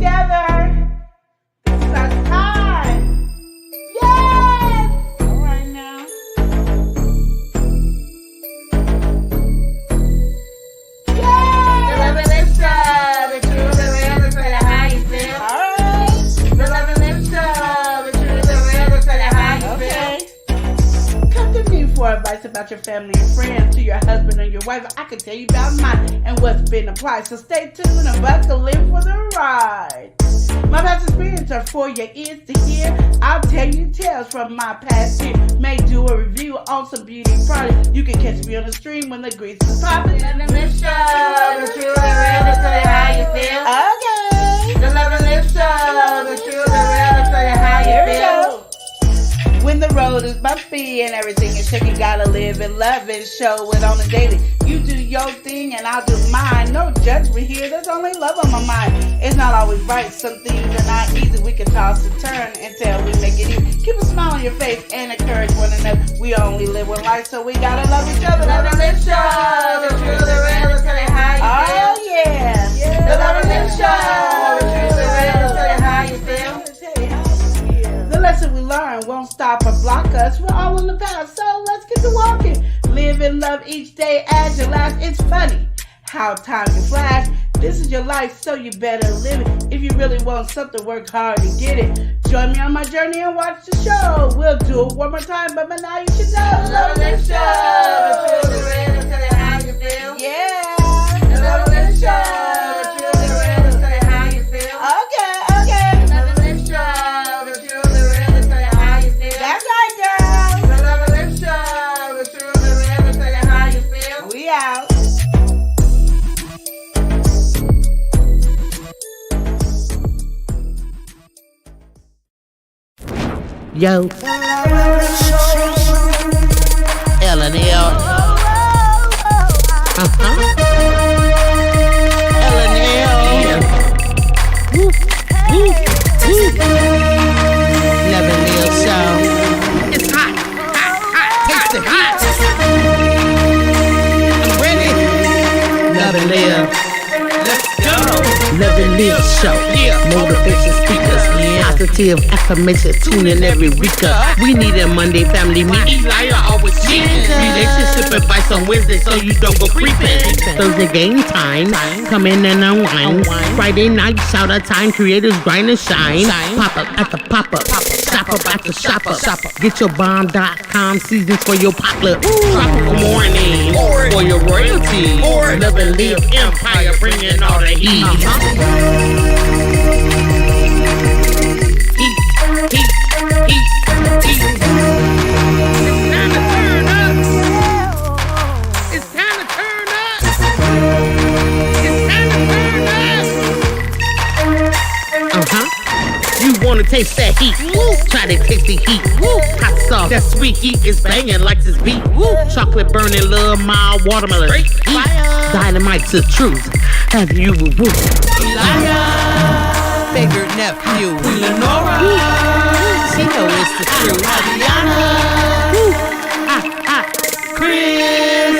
together. This is our time. Yes! All right now. Yes! The love and lift up, the true, the real, the tell you how you feel. All right. The love and lift up, the true, the real, the tell you how you Okay. feel. Come to me for advice about your family and friends, to your husband or your wife. I can tell you about mine and what's been applied. So stay tuned and buckle in for the ride. My past experience are for your ears to hear. I'll tell you tales from my past year. May do a review on some beauty products. You can catch me on the stream when the grease is popping. The love and lift up, the true, the real, the tell you how you feel. Okay. The love and lift up, the true, the real, the tell you how Here you we feel. go. When the road is bumpy and everything is shaky, gotta live and love and show it on the daily. You do your thing and I'll do mine. No judgment here, there's only love on my mind. It's not always right, some things are not easy. We can toss and turn until we make it easy. Keep a smile on your face and encourage one another. We only live one life, so we gotta love each other. The love and lift up, the true, the real, the tell you how you feel. Oh yeah. The love and lift up, the true, the real, the tell you how you feel. The lesson we learn won't stop or block us. We're all on the path, so let's get to walking. Live and love each day as your last. It's funny how time can flash. This is your life, so you better live it. If you really want something, work hard to get it. Join me on my journey and watch the show. We'll do it one more time, but by now you should know. The love and lift up, the true, the real, the tell you how you feel. Yeah. The love and lift up, the true, the real, the tell you how you feel. Okay, okay. The love and lift up, the true, the real, the tell you how you feel. That's right, girl. The love and lift up, the true, the real, the tell you how you feel. We out. Yo. L&L. L&L. Woo, woo, woo. Never Neil Show. It's hot, hot, hot, taste it hot. I'm ready. Never Live. Let's go. Never Live Show. Motivation speakers. Positive affirmation. Tune in every week. We need a Monday family meeting. Always cheating. Relationship advice on Wednesday so you don't go creeping. Thursday game time. Come in and unwind. Friday night shout out time. Creators grind and shine. Pop up at the pop up. Shop up at the shop up. Get your bomb.com seasons for your potluck. Tropical morning for your royalty. Love and Live Empire bringing all the heat. Wanna taste that heat? Woo. Try to taste the heat. Woo. Hot sauce, that sweet heat is banging like this beat. Woo. Chocolate burning, love, mild watermelon. Heat. Dynamite to truth. Have you woo? Favorite nephew, Lenora. She know it's the truth. Chris.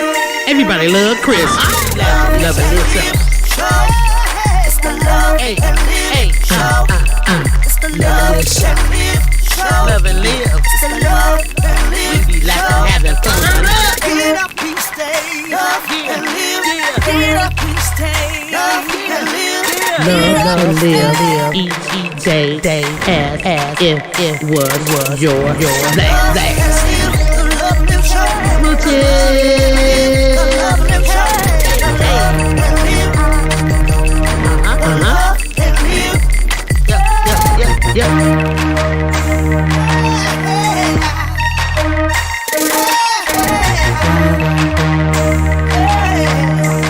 Everybody love Chris. Love it, listen. It's the love Hey, and live hey, show. It's the love and live show. Love and live. It's the love and live We be laughing, having fun. Get up, we stay. Love and live. Get up, we stay. Love and live. Love and live each day as if it was your last. The love and live show. The love and live show. Yep.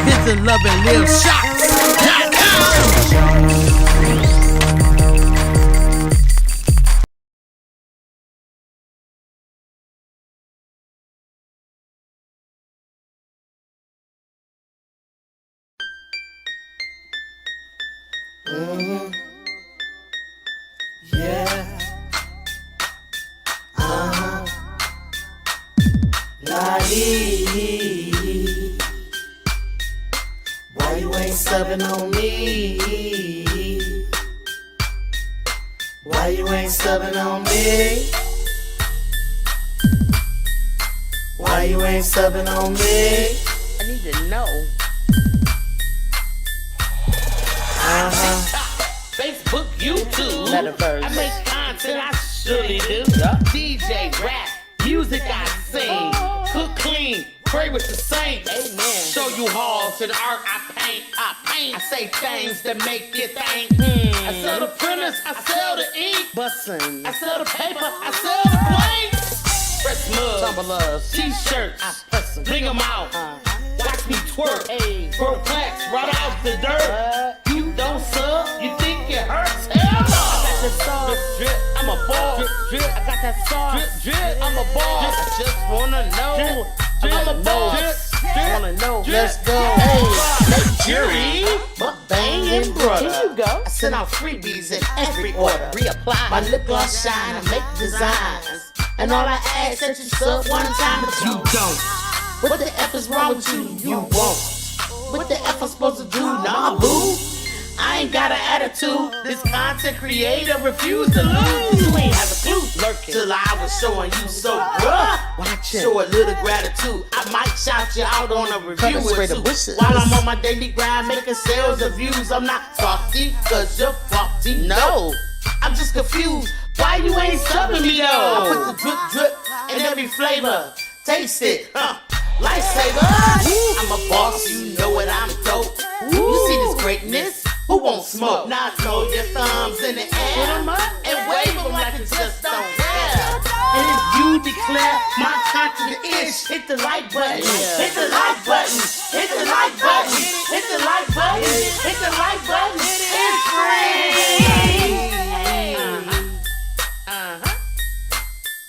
This is Love and Live Shots. Yeah. Why you ain't subbing on me? subbing on me? Why you ain't subbing on me? I need to know. Facebook, YouTube, Metaverse. I make content, I surely do. DJ, rap, music I sing, cook clean, pray with the saints. Amen. Show you halls and art I paint. I say things that make you think. I sell the printers, I sell the ink. Bussin'. I sell the paper, I sell the blanks. Press mugs, Tumblers. t-shirts, I press 'em. bring them out. Watch me twerk, Hey. throw plaques right out the dirt. You don't sub, you think it hurts? Hell no! I got the sauce. Drip, drip, I'm a ball. Drip, drip, I got that sauce. drip, drip, I'm a ball. I just wanna know. I'm a ball. Wanna know. Let's go. Hey, make jury, but banging brother. Here you go. I send out freebies in every order. Reapply. My lip gloss shine, I make designs. And all I ask that you sub one time, but you don't. What the F is wrong with you? You won't. What the F I'm supposed to do? Nah, boo. I ain't got an attitude. This content creator refused to lose. You ain't have a clue. Lurking. Till I was showing you so bruh. Watch it. Show a little gratitude. I might shout you out on a review Cutting or straight to two. bushes. While I'm on my daily grind making sales of views. I'm not salty cause you're faulty. No. I'm just confused. Why you ain't subbing me though? I put the drip drip in every flavor. Taste it, lifesaver. I'm a boss, you know it, I'm dope. You see this greatness? Who won't smoke? Now throw your thumbs in the air and wave them like you just don't care. And if you declare my content is, hit the like button, hit the like button, hit the like button, hit the like button, hit the like button. It's free.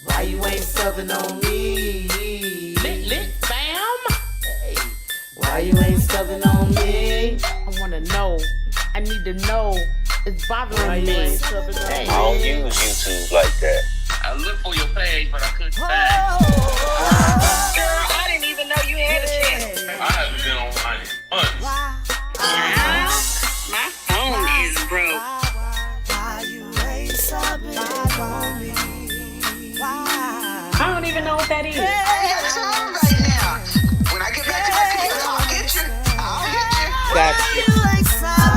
Why you ain't subbing on me? Lit, fam. Hey, why you ain't subbing on me? I wanna know. I need to know. It's bothering me. Hey. I don't use YouTube like that. I looked for your page, but I couldn't find it. Girl, I didn't even know you had a channel. I haven't been on mine in months. My phone is broke. I don't even know what that is. I got a song right now. When I get back to my computer, I'll get you. I'll hit you. Gotcha.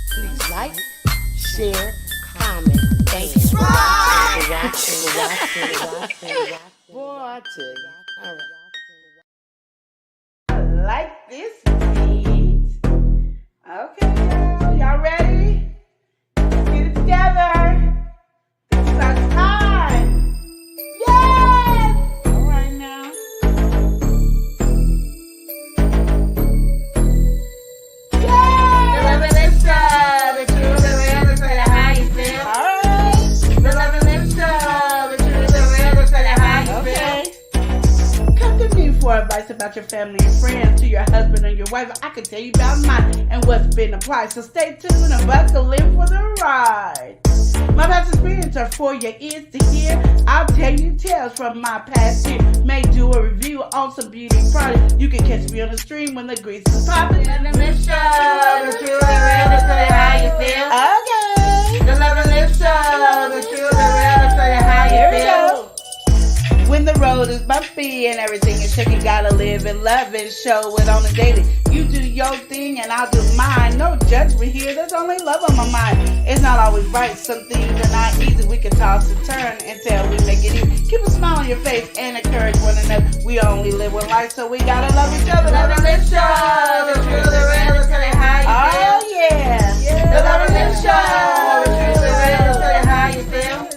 Please like, share, comment, thank you. Boy, I tell you. All right. Like this beat. Okay, girl, y'all ready? Get it together. It's about time. Yes! All right now. For advice about your family and friends, to your husband and your wife, I can tell you about mine and what's been applied. So stay tuned and buckle in for the ride. My past experience are for your ears to hear. I'll tell you tales from my past year. May do a review on some beauty products. You can catch me on the stream when the grease is popping. And the Miss Show, the truly real to tell you how you feel. Okay. The Love and Live Show, the truly real to tell you how Here you we feel. go. When the road is bumpy and everything is shaky, gotta live and love and show it on the daily. You do your thing and I'll do mine. No judgment here, there's only love on my mind. It's not always right, some things are not easy. We can toss and turn until we make it easy. Keep a smile on your face and encourage one another. We only live one life, so we gotta love each other. Love and Live Show, the truly real to tell you how you feel. Oh yeah. The Love and Live Show, the truly real to tell you how you feel.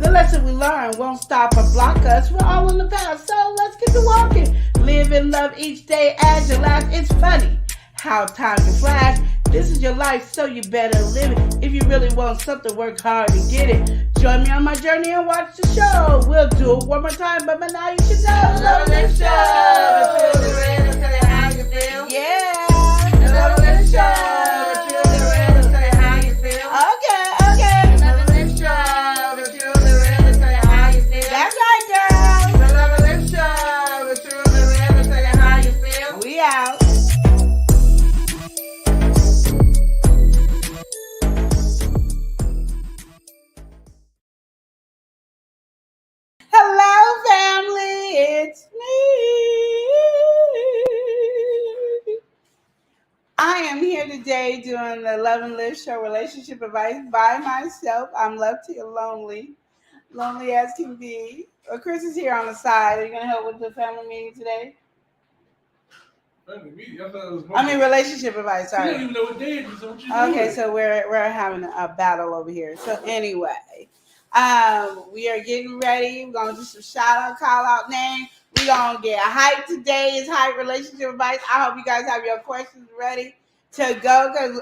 The lesson we learn won't stop or block us. We're all in the past, so let's get to walking. Live and love each day as your last. It's funny how time can flash. This is your life, so you better live it. If you really want something, work hard to get it. Join me on my journey and watch the show. We'll do it one more time, but by now you should know. Love and Live Show, the truly real today doing the Love and Live show, relationship advice by myself. I'm left here lonely as can be. Well, Chris is here on the side. Are you gonna help with the family meeting today? Family meeting? I thought it was. I mean, relationship advice. You Sorry. don't even know what day it is. What you Okay, doing? so we're having a battle over here. So anyway, we are getting ready. We're gonna do some shout out, call out names. We're gonna get hype today. It's hype relationship advice. I hope you guys have your questions ready to go because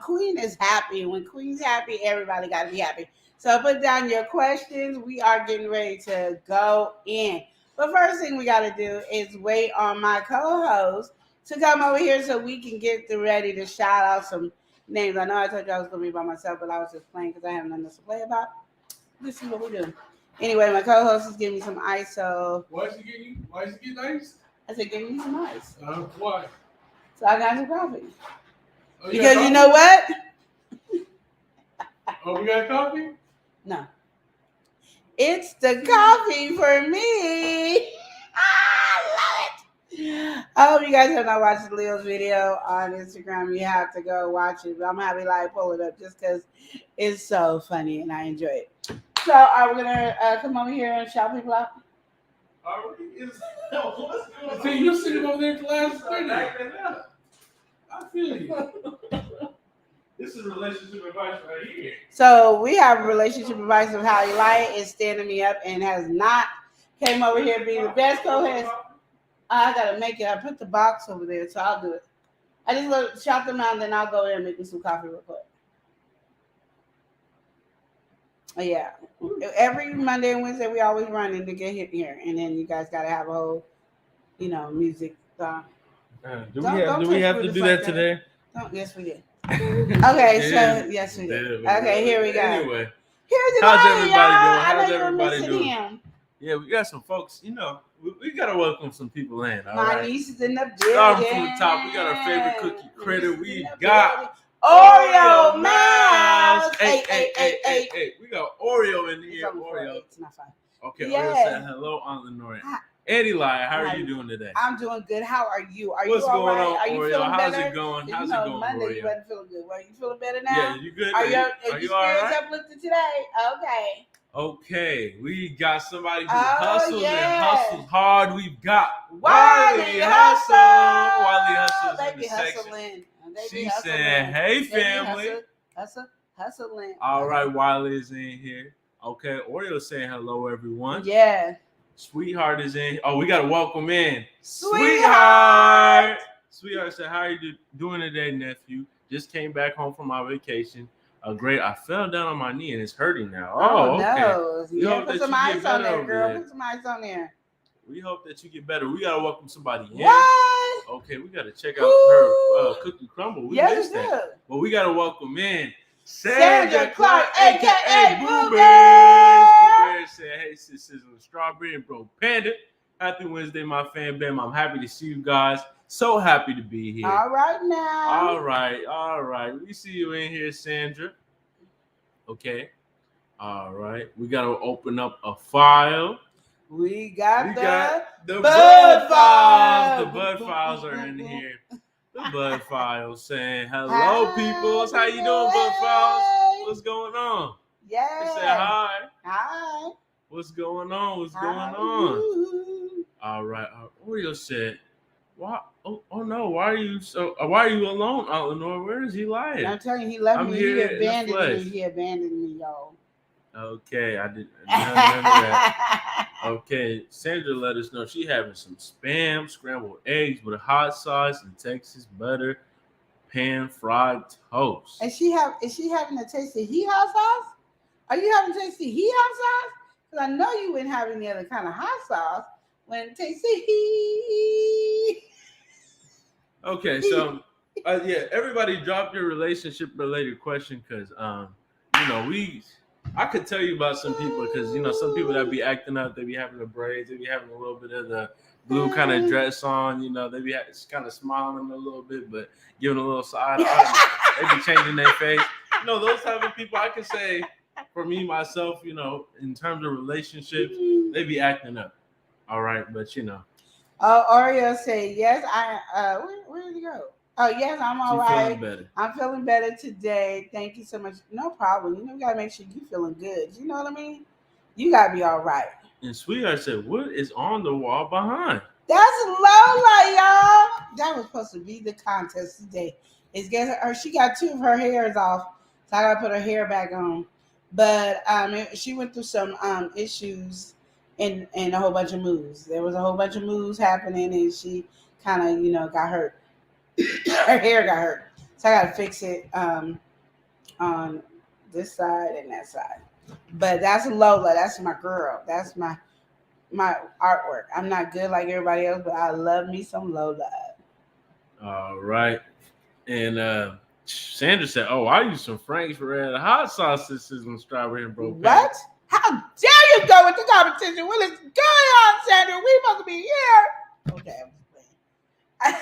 Queen is happy. When Queen's happy, everybody gotta be happy. So put down your questions. We are getting ready to go in. But first thing we gotta do is wait on my co-host to come over here so we can get ready to shout out some names. I know I told you I was gonna be by myself, but I was just playing because I have nothing else to play about. Let's see what we do. Anyway, my co-host is giving me some ice, so Why is he getting ice? I said, give me some ice. Why? So I got some coffee. Oh, Because you know what? Oh, we got coffee? No. It's the coffee for me. I love it. I hope you guys have not watched Leo's video on Instagram. You have to go watch it. But I'm happy like pull it up just because it's so funny and I enjoy it. So are we gonna come over here and shout people out? See, you're sitting over there at the last minute. I feel you. This is relationship advice right here. So we have relationship advice of how Eli is standing me up and has not came over here to be the best co-host. I gotta make it. I put the box over there, so I'll do it. I just shout them out, and then I'll go there and make me some coffee real quick. Yeah. Every Monday and Wednesday, we always run in to get hit here, and then you guys gotta have a whole, music. Do we have to do that today? Yes, we did. Okay, so yes, we did. Okay, here we go. Anyway, here's how's everybody everybody doing? doing? How's I know everybody you're doing? missing him. Yeah, we got some folks. We gotta welcome some people in. All My right. niece is in the building. Starting from the top, we got our favorite cookie critter. We got Oreo Mouse. Hey. We got Oreo in here. Oreo. It's not fine. Okay, Yes. Oreo said hello, Aunt Lenore. Eddie Lai, how are you doing today? I'm doing good. How are you? What's going on, Are you Oreo? feeling How's better? it going? You How's know, it going, Monday Oreo? you wasn't feeling good. Are you feeling better now? Yeah, you good? Are your you all spirits right? uplifted today? Okay. Okay, we got somebody who Oh, hustles yeah. and hustles hard. We've got Wiley Hustle. Hustle. Wiley Hustle's They in be the section. hustling. They be She hustling. said, "Hey, They be family." hustling. All right, Wiley's in here. Okay, Oreo's saying hello, everyone. Yeah. Sweetheart is in. Oh, we got to welcome in Sweetheart. Sweetheart said, "How are you doing today, nephew? Just came back home from my vacation. Great. I fell down on my knee and it's hurting now. Oh, okay. No. We Yeah, hope put that some you get ice on better there, over girl. there. Put some ice on there. We hope that you get better. We got to welcome somebody in. What? Okay, we got to check out her cookie crumble. We Yes, missed it that. does. But we got to welcome in Sandra Clark, a.k.a. Boo Boo Bear. Bear. Boo Bear said, "Hey, sis, Sizzle Strawberry and Bro Panda. Happy Wednesday, my fan bam. I'm happy to see you guys. So happy to be here." All right now. All right. We see you in here, Sandra. Okay. All right. We got to open up a file. We got the Bud Files. Files. The Bud Files are in here. The Bud Files saying, "Hello, peoples. How you doing, Bud Files? What's going on?" Yeah. They say hi. Hi. What's going on? What's How going are on? you? All right. Oreo said, "Why? Oh no! Why are you alone, Aunt Lenore? Where is he lying?" I'm telling you, he left I'm me. here He in the abandoned flesh. me. He abandoned me, y'all. Okay, I didn't remember that. Okay, Sandra let us know she having some Spam scrambled eggs with a hot sauce and Texas butter pan fried toast. Is she having a taste of hee haw sauce? Are you having a taste of hee haw sauce? Because I know you wouldn't have any other kind of hot sauce when it tastes of hee. Okay, so yeah, everybody drop your relationship related question because I could tell you about some people because some people that be acting up, they be having the braids, they be having a little bit of the blue kind of dress on, they be kind of smiling a little bit, but giving a little side eye. They be changing their face. Those type of people I can say for me myself, in terms of relationships, they be acting up. All right, but Oh, Oreo say yes. Where did he go? Oh, yes, I'm all She's right. feeling better. I'm feeling better today. Thank you so much. No problem. You know, we got to make sure you're feeling good. You know what I mean? You got to be all right. And Sweetheart said, what is on the wall behind? That's Lola, y'all. That was supposed to be the contest today. It's getting her. She got 2 of her hairs off, so I got to put her hair back on. But she went through some issues and a whole bunch of moves. There was a whole bunch of moves happening, and she kind of, got hurt. Her hair got hurt, so I got to fix it on this side and that side. But that's Lola. That's my girl. That's my artwork. I'm not good like everybody else, but I love me some Lola. All right. And Sandra said, "Oh, I use some Frank's Red Hot Sauce to sizzle strawberry and broke." What? How dare you go with the competition? What is going on, Sandra? We supposed to be here. Okay, I'm just playing.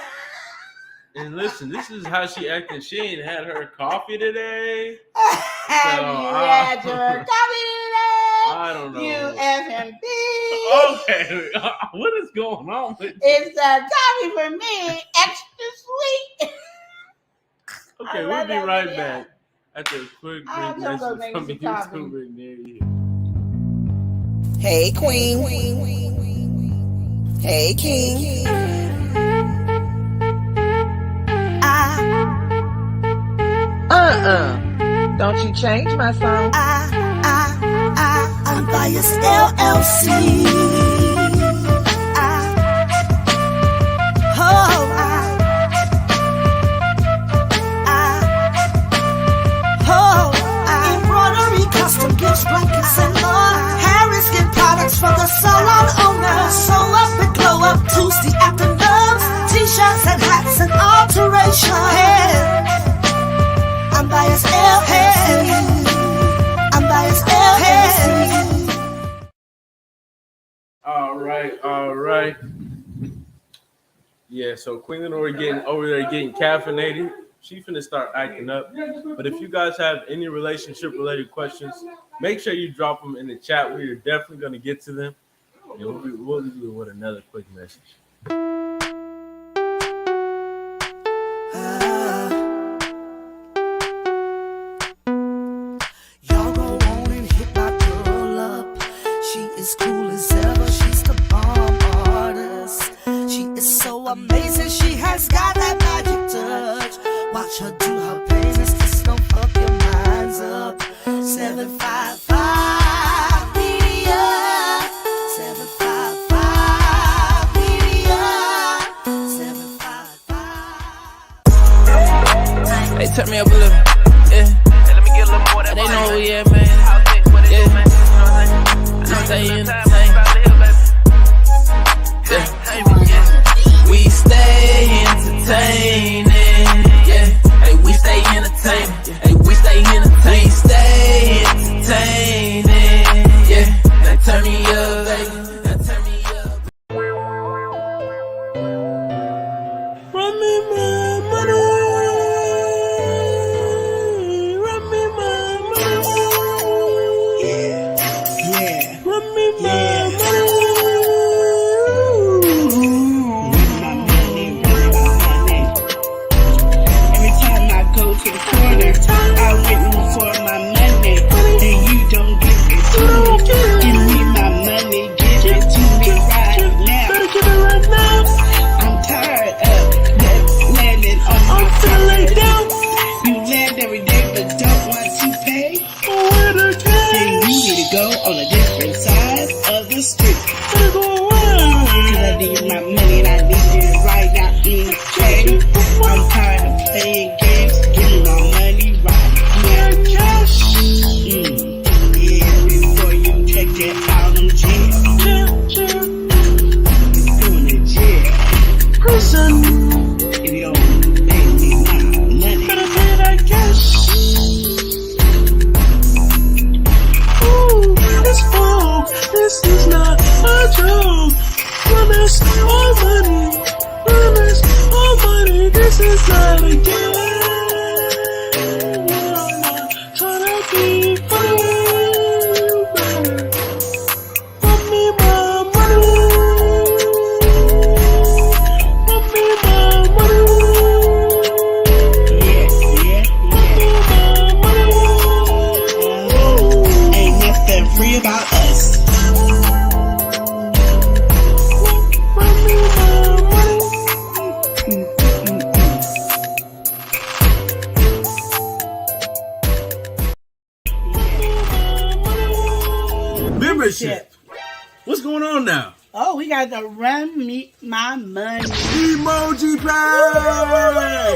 And listen, this is how she acting. She ain't had her coffee today. Have you had your coffee today? I don't know. You FMB. Okay, what is going on with you? It's coffee for me, extra sweet. Okay, we'll be right back after a quick break message from the YouTuber near you. Hey, Queen. Hey, King. Don't you change my song. I'm biased LLC. Embroidery, custom gifts, blankets, and more. Harris Skin products for the salon owner. Sew up and glow up Tuesday afternoons. T-shirts and hats and alteration. Hey. I'm biased LLC. I'm biased LLC. All right. Yeah, so Queen Lenore getting over there getting caffeinated. She finna start acting up. But if you guys have any relationship related questions, make sure you drop them in the chat. We are definitely gonna get to them. And we'll do it with another quick message. As cool as ever, she's the bomb artist. She is so amazing, she has got that magic touch. Watch her do her business, just don't fuck your minds up. 755 media, 755 media, 755. Hey, turn me up a little, yeah. Hey, let me get a little more. They know who we at, man. Yeah. Stay entertained. Yeah. We stay entertaining. Yeah. Hey, we stay entertaining. Hey, we stay entertaining. We stay entertaining. Yeah. Now turn me up, baby. Now turn me up. Run me my money. Run me my money. Yeah. Run me my money. Every time I go to the corner, I'm waiting for my money. And you don't give it to me. Give me my money, give it to me right now. I'm tired of landing on my feet. You land every day but don't want to pay. Then you need to go on a different side of the street. Cause I need my money and I need it right now. I'm tired of playing games. Give me my money right now. Yeah, before you check it out in jail. You're going to jail. Prison. If you don't pay me my money. Better pay that cash. This is not a joke. Run us all money. Run us all money. This is not a game. I'm not trying to be funny. Run me my money. Run me my money. Oh, we got the Run Me My Money. Emoji pay.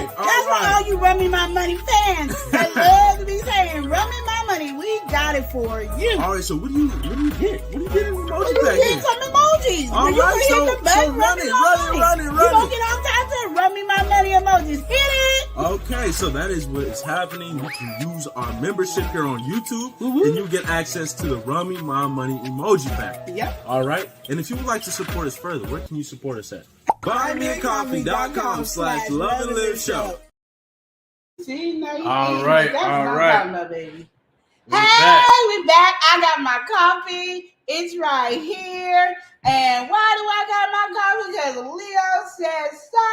That's for all you Run Me My Money fans that love to be saying, Run Me My Money. We got it for you. All right, so what do you get? What do you get in emoji You pack? get some emojis. All You right, can hit the button, run it. You gonna get all kinds of Run Me My Money emojis. Hit it. Okay, so that is what is happening. You can use our membership here on YouTube, and you get access to the Run Me My Money emoji pack. Yep. All right, and if you would like to support us further, where can you support us at? BuyMeACoffee.com/LoveAndLiveShow. See, now you All eat. right, That's all what I'm right. talking about, baby. We're Hey, back. we back. I got my coffee. It's right here. And why do I got my coffee? Because Leo said so.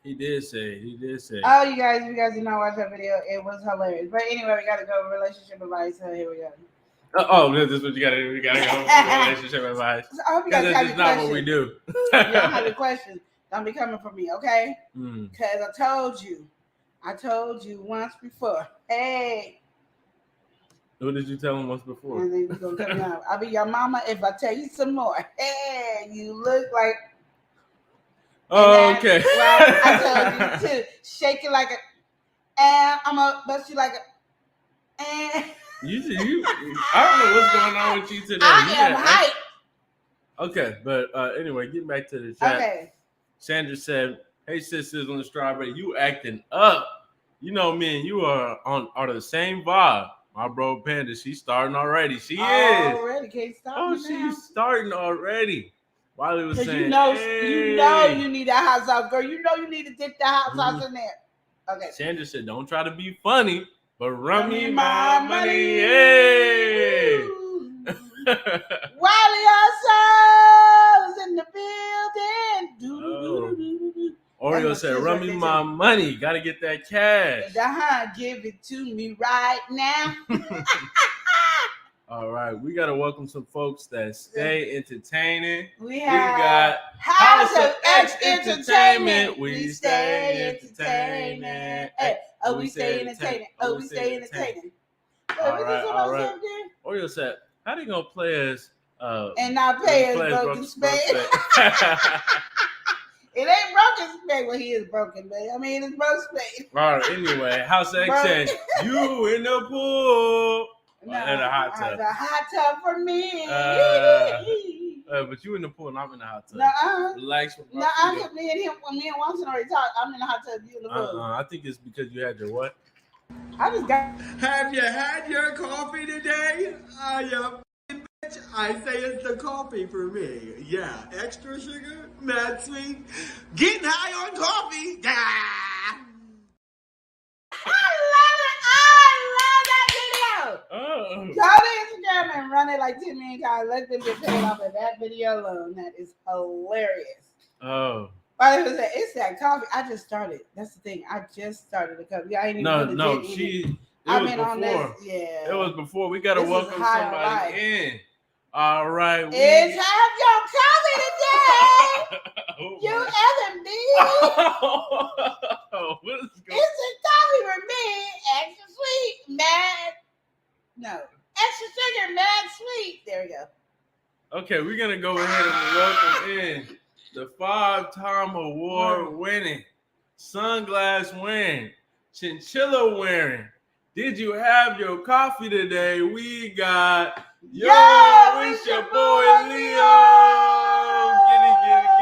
He did say. Oh, you guys did not watch that video. It was hilarious. But anyway, we got to go relationship advice. So here we go. This is what you gotta do. You gotta go relationship advice. I hope you guys have That's your not questions. what we do. You don't have your questions. Don't be coming for me, okay? Because I told you once before. Hey. What did you tell him once before? And then you're going to come out. I'll be your mama if I tell you some more. Hey, you look like. Oh, okay. Well, I told you too. Shake it like a. And I'm going to bust you like a. And. You, I don't know what's going on with you today. I am hype. Okay, but anyway, getting back to the chat. Okay. Sandra said, "Hey, sisters on the strawberry, you acting up. You know, me and you are the same vibe. My bro Panda, she's starting already. She is already. Can't stop. Oh, she's starting already. Wiley was saying, you know you need that hot sauce, girl. You know you need to dip that hot sauce in there. Okay. Sandra said, don't try to be funny, but run me my money. Hey. Wiley also is in the building. Oreo said, run me my money. Got to get that cash. Give it to me right now. All right, we got to welcome some folks that stay entertaining. We got House of X Entertainment. We stay entertaining. Hey, we stay entertaining. We stay entertaining. All right. Oreo said, how they going to play us? And not pay us broken spade. It ain't broken spade. Well, he is broken, but I mean, it's broken spade. All right, anyway, House of X said, you in the pool. No, in a hot tub. The hot tub for me. But you in the pool and I'm in the hot tub. Relax. Me and Watson already talked. I'm in the hot tub. You in the pool. I think it's because you had your what? I just got. Have you had your coffee today? Bitch, I say it's the coffee for me. Yeah, extra sugar, mad sweet, getting high on coffee. Ah! Go to Instagram and run it like 10 million times. Let them get paid off of that video alone. That is hilarious. Oh. But it's that coffee. I just started. That's the thing. I just started the coffee. I ain't even No. It was before. We gotta welcome somebody in. All right. It's have your coffee today. You F&B. What is going on? It's a coffee for me. Extra sweet, mad. No. Extra sugar, mad sweet. There we go. Okay, we're gonna go ahead and welcome in the 5-time award winning, sunglass wearing, chinchilla wearing. Did you have your coffee today? We got it's your boy Leo. Get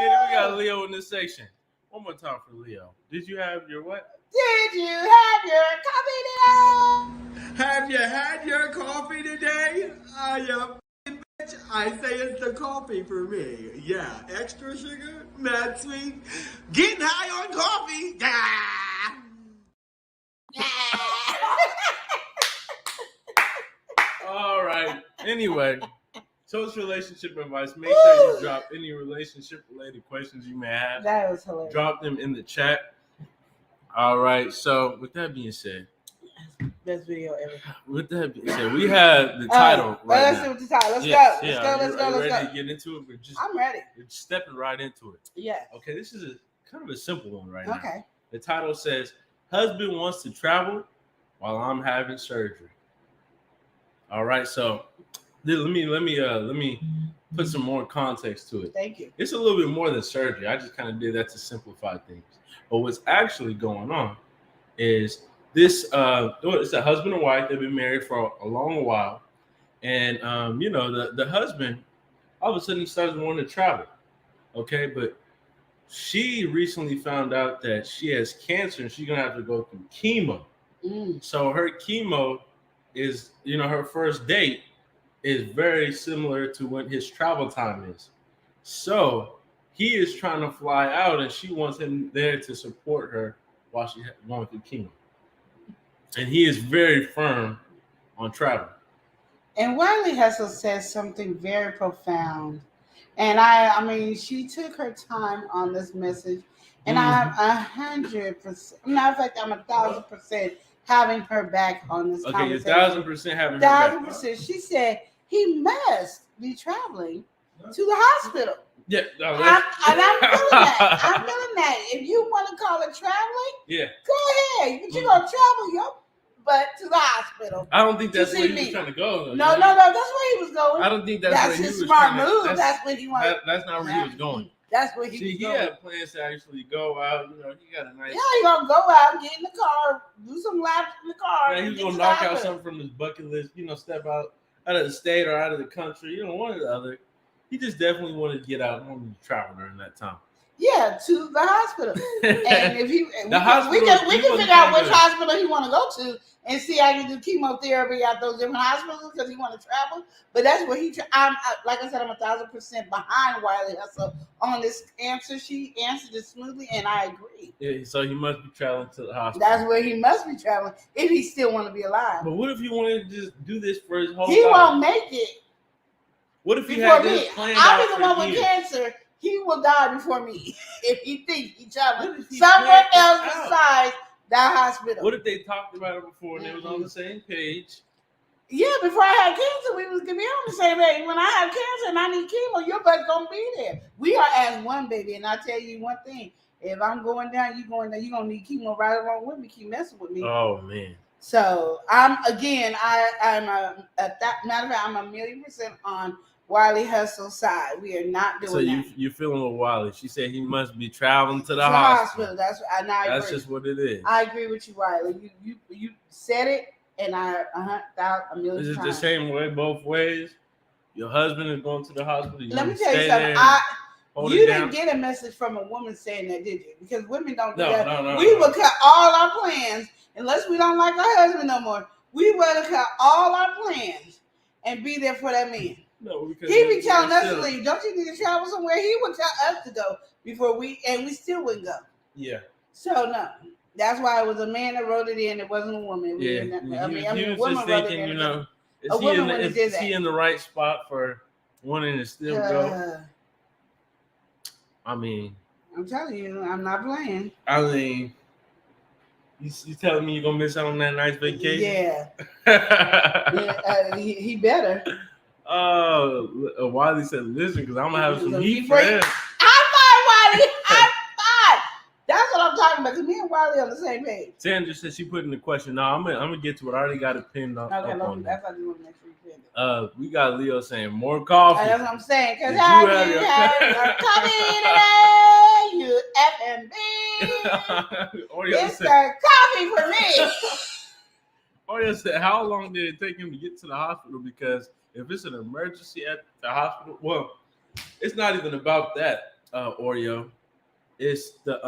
it. We got Leo in this section. One more time for Leo. Did you have your what? Did you have your coffee today? Have you had your coffee today? Bitch, I say it's the coffee for me. Yeah, extra sugar, mad sweet, getting high on coffee. Ah! All right. Anyway, social relationship advice. Make sure you drop any relationship-related questions you may have. That was hilarious. Drop them in the chat. All right. So, with that being said, best video ever. With that being said, we have the title right let's now. see what the title. Let's go. Ready to get into it? I'm ready. We're stepping right into it. Yeah. Okay. This is kind of a simple one right now. Okay. The title says, "Husband wants to travel while I'm having surgery." All right. So, let me put some more context to it. Thank you. It's a little bit more than surgery. I just kind of did that to simplify things. But what's actually going on is this it's a husband and wife. They've been married for a long while. And the husband all of a sudden he starts wanting to travel. Okay, but she recently found out that she has cancer and she's gonna have to go through chemo. So her chemo is, her first date is very similar to when his travel time is. So he is trying to fly out and she wants him there to support her while she's going through chemo. And he is very firm on travel. And Wiley Hustle says something very profound. And I mean, she took her time on this message. And I'm 100%, matter of fact, I'm 1,000% having her back on this conversation. Okay, 1,000% having her back. 1,000%. She said he must be traveling to the hospital. Yeah, and I'm feeling that. I'm feeling that. If you want to call it traveling, go ahead. But you're going to travel your butt to the hospital. I don't think that's where he was trying to go. No, that's where he was going. I don't think that's where he was his smart move. That's where he wanted. That's not where he was going. That's where he was going. He had plans to actually go out. He got a nice. Yeah, he's going to go out, get in the car, do some laps in the car. Yeah, he was going to knock out something from his bucket list, step out of the state or out of the country, one or the other. He just definitely wanted to get out and wanted to travel during that time. Yeah, to the hospital. And if we can figure out which hospital he want to go to and see how you do chemotherapy at those different hospitals because he want to travel. But that's where like I said, I'm 1,000% behind Wiley Hustle on this answer. She answered it smoothly, and I agree. Yeah, so he must be traveling to the hospital. That's where he must be traveling if he still want to be alive. But what if he wanted to just do this for his whole life? He won't make it. What if he had this planned out? I'll be the one with cancer. He will die before me if he thinks he traveling somewhere else besides that hospital. What if they talked about it before and they was on the same page? Yeah, before I had cancer, we was gonna be on the same page. When I have cancer and I need chemo, your butt's gonna be there. We are as one, baby. And I tell you one thing: if I'm going down, you going down. You gonna need chemo right along with me. Keep messing with me. Oh man. So I'm a matter of fact, I'm 1,000,000% on Wiley Hustle's side. We are not doing that. So you're feeling with Wiley. She said he must be traveling to the hospital. That's just what it is. I agree with you, Wiley. You said it, and I 100,000 Is it the same way both ways? Your husband is going to the hospital. Let me tell you something. You didn't get a message from a woman saying that, did you? Because women don't do that. No. We will cut all our plans unless we don't like our husband no more. We will cut all our plans and be there for that man. No, because he be telling us to leave. Don't you need to travel somewhere? He would tell us to go before we still wouldn't go. Yeah. So no, that's why it was a man that wrote it in. It wasn't a woman. He was just thinking, is he in the right spot for wanting to still go? I mean, I'm telling you, I'm not playing. I mean, you telling me you're gonna miss out on that nice vacation? Yeah. He better. Wiley said, listen, because I'm going to have some heat for him. High five, Wiley. High five. That's what I'm talking about, because me and Wiley on the same page. Sandra said she put in the question. No, I'm gonna get to it. I already got it pinned up. Okay, that's what you want to make sure you pin it. We got Leo saying, more coffee. That's what I'm saying, because how you have your coffee today, you FMB. It's the coffee for me. Oreo said, how long did it take him to get to the hospital? Because if it's an emergency at the hospital, well, it's not even about that, Oreo. It's the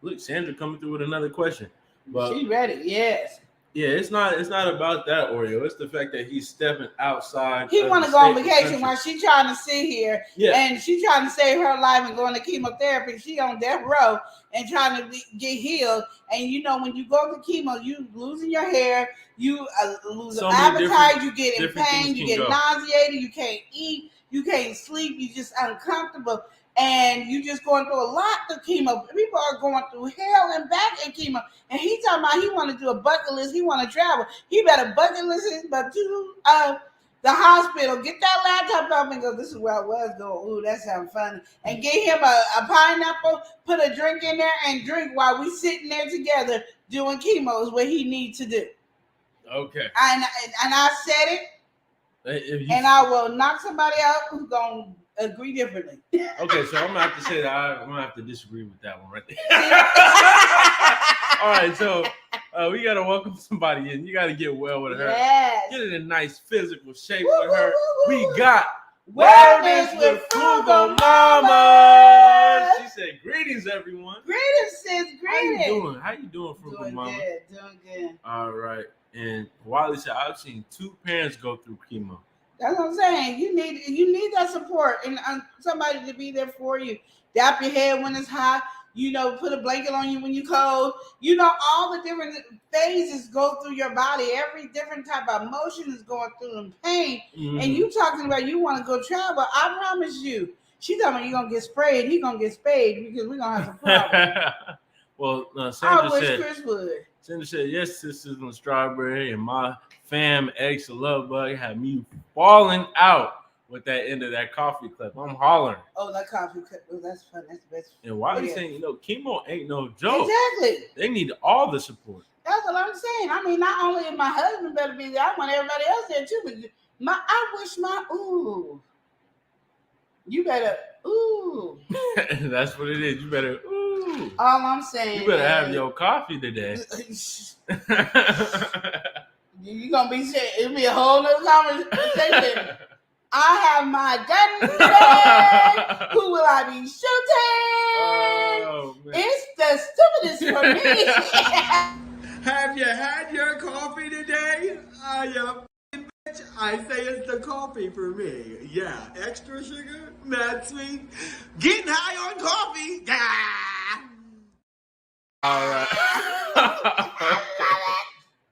look, Sandra coming through with another question. But she ready, yes. Yeah, it's not about that, Oreo. It's the fact that he's stepping outside. He want to go on vacation while she trying to sit here, and she trying to save her life and going to chemotherapy. She on death row and trying to get healed. And when you go to chemo, you losing your hair, you lose appetite, you get in pain, you get nauseated, you can't eat, you can't sleep, you just uncomfortable. And you just going through a lot of chemo. People are going through hell and back in chemo. And he talking about he want to do a bucket list. He want to travel. He better bucket list it, but to the hospital, get that laptop up and go, this is where I was going. Ooh, that sounds fun. And get him a pineapple, put a drink in there and drink while we sitting there together doing chemo is what he needs to do. Okay. And I said it. And I will knock somebody out who's gonna agree differently. Okay, so I'm gonna have to say that I'm gonna have to disagree with that one right there. All right, so we gotta welcome somebody in. You gotta get well with her. Yes. Get in a nice physical shape Woo, with her. woo, woo, We woo. got Wellness with Frugal Mama. She said, "Greetings, everyone. Greetings, sis. Greetings. How you doing, Frugal Doing Mama?" good. Doing good. All right. And Wiley said, "I've seen 2 parents go through chemo." That's what I'm saying. You need that support and somebody to be there for you. Dap your head when it's hot. Put a blanket on you when you cold. All the different phases go through your body. Every different type of emotion is going through and pain. Mm-hmm. And you talking about you want to go travel. I promise you. She talking about you going to get sprayed. He going to get spayed because we're going to have some problems. Well, I Sandra wish said, Chris would. Sandra said, "Yes, sisters on Strawberry and my fam, X, a love bug, had me falling out with that end of that coffee clip. I'm hollering." Oh, that coffee clip. Oh, that's fun. That's the best. And Wiley saying, chemo ain't no joke. Exactly. They need all the support. That's what I'm saying. I mean, not only is my husband better be there, I want everybody else there too. But you better, That's what it is. You better, All I'm saying. You better have your coffee today. You're going to be saying, it'll be a whole nother conversation. I have my gun today. Who will I be shooting? Oh, man. It's the stupidest for me. Have you had your coffee today? Bitch, I say it's the coffee for me. Yeah, extra sugar, not sweet. Getting high on coffee. All right.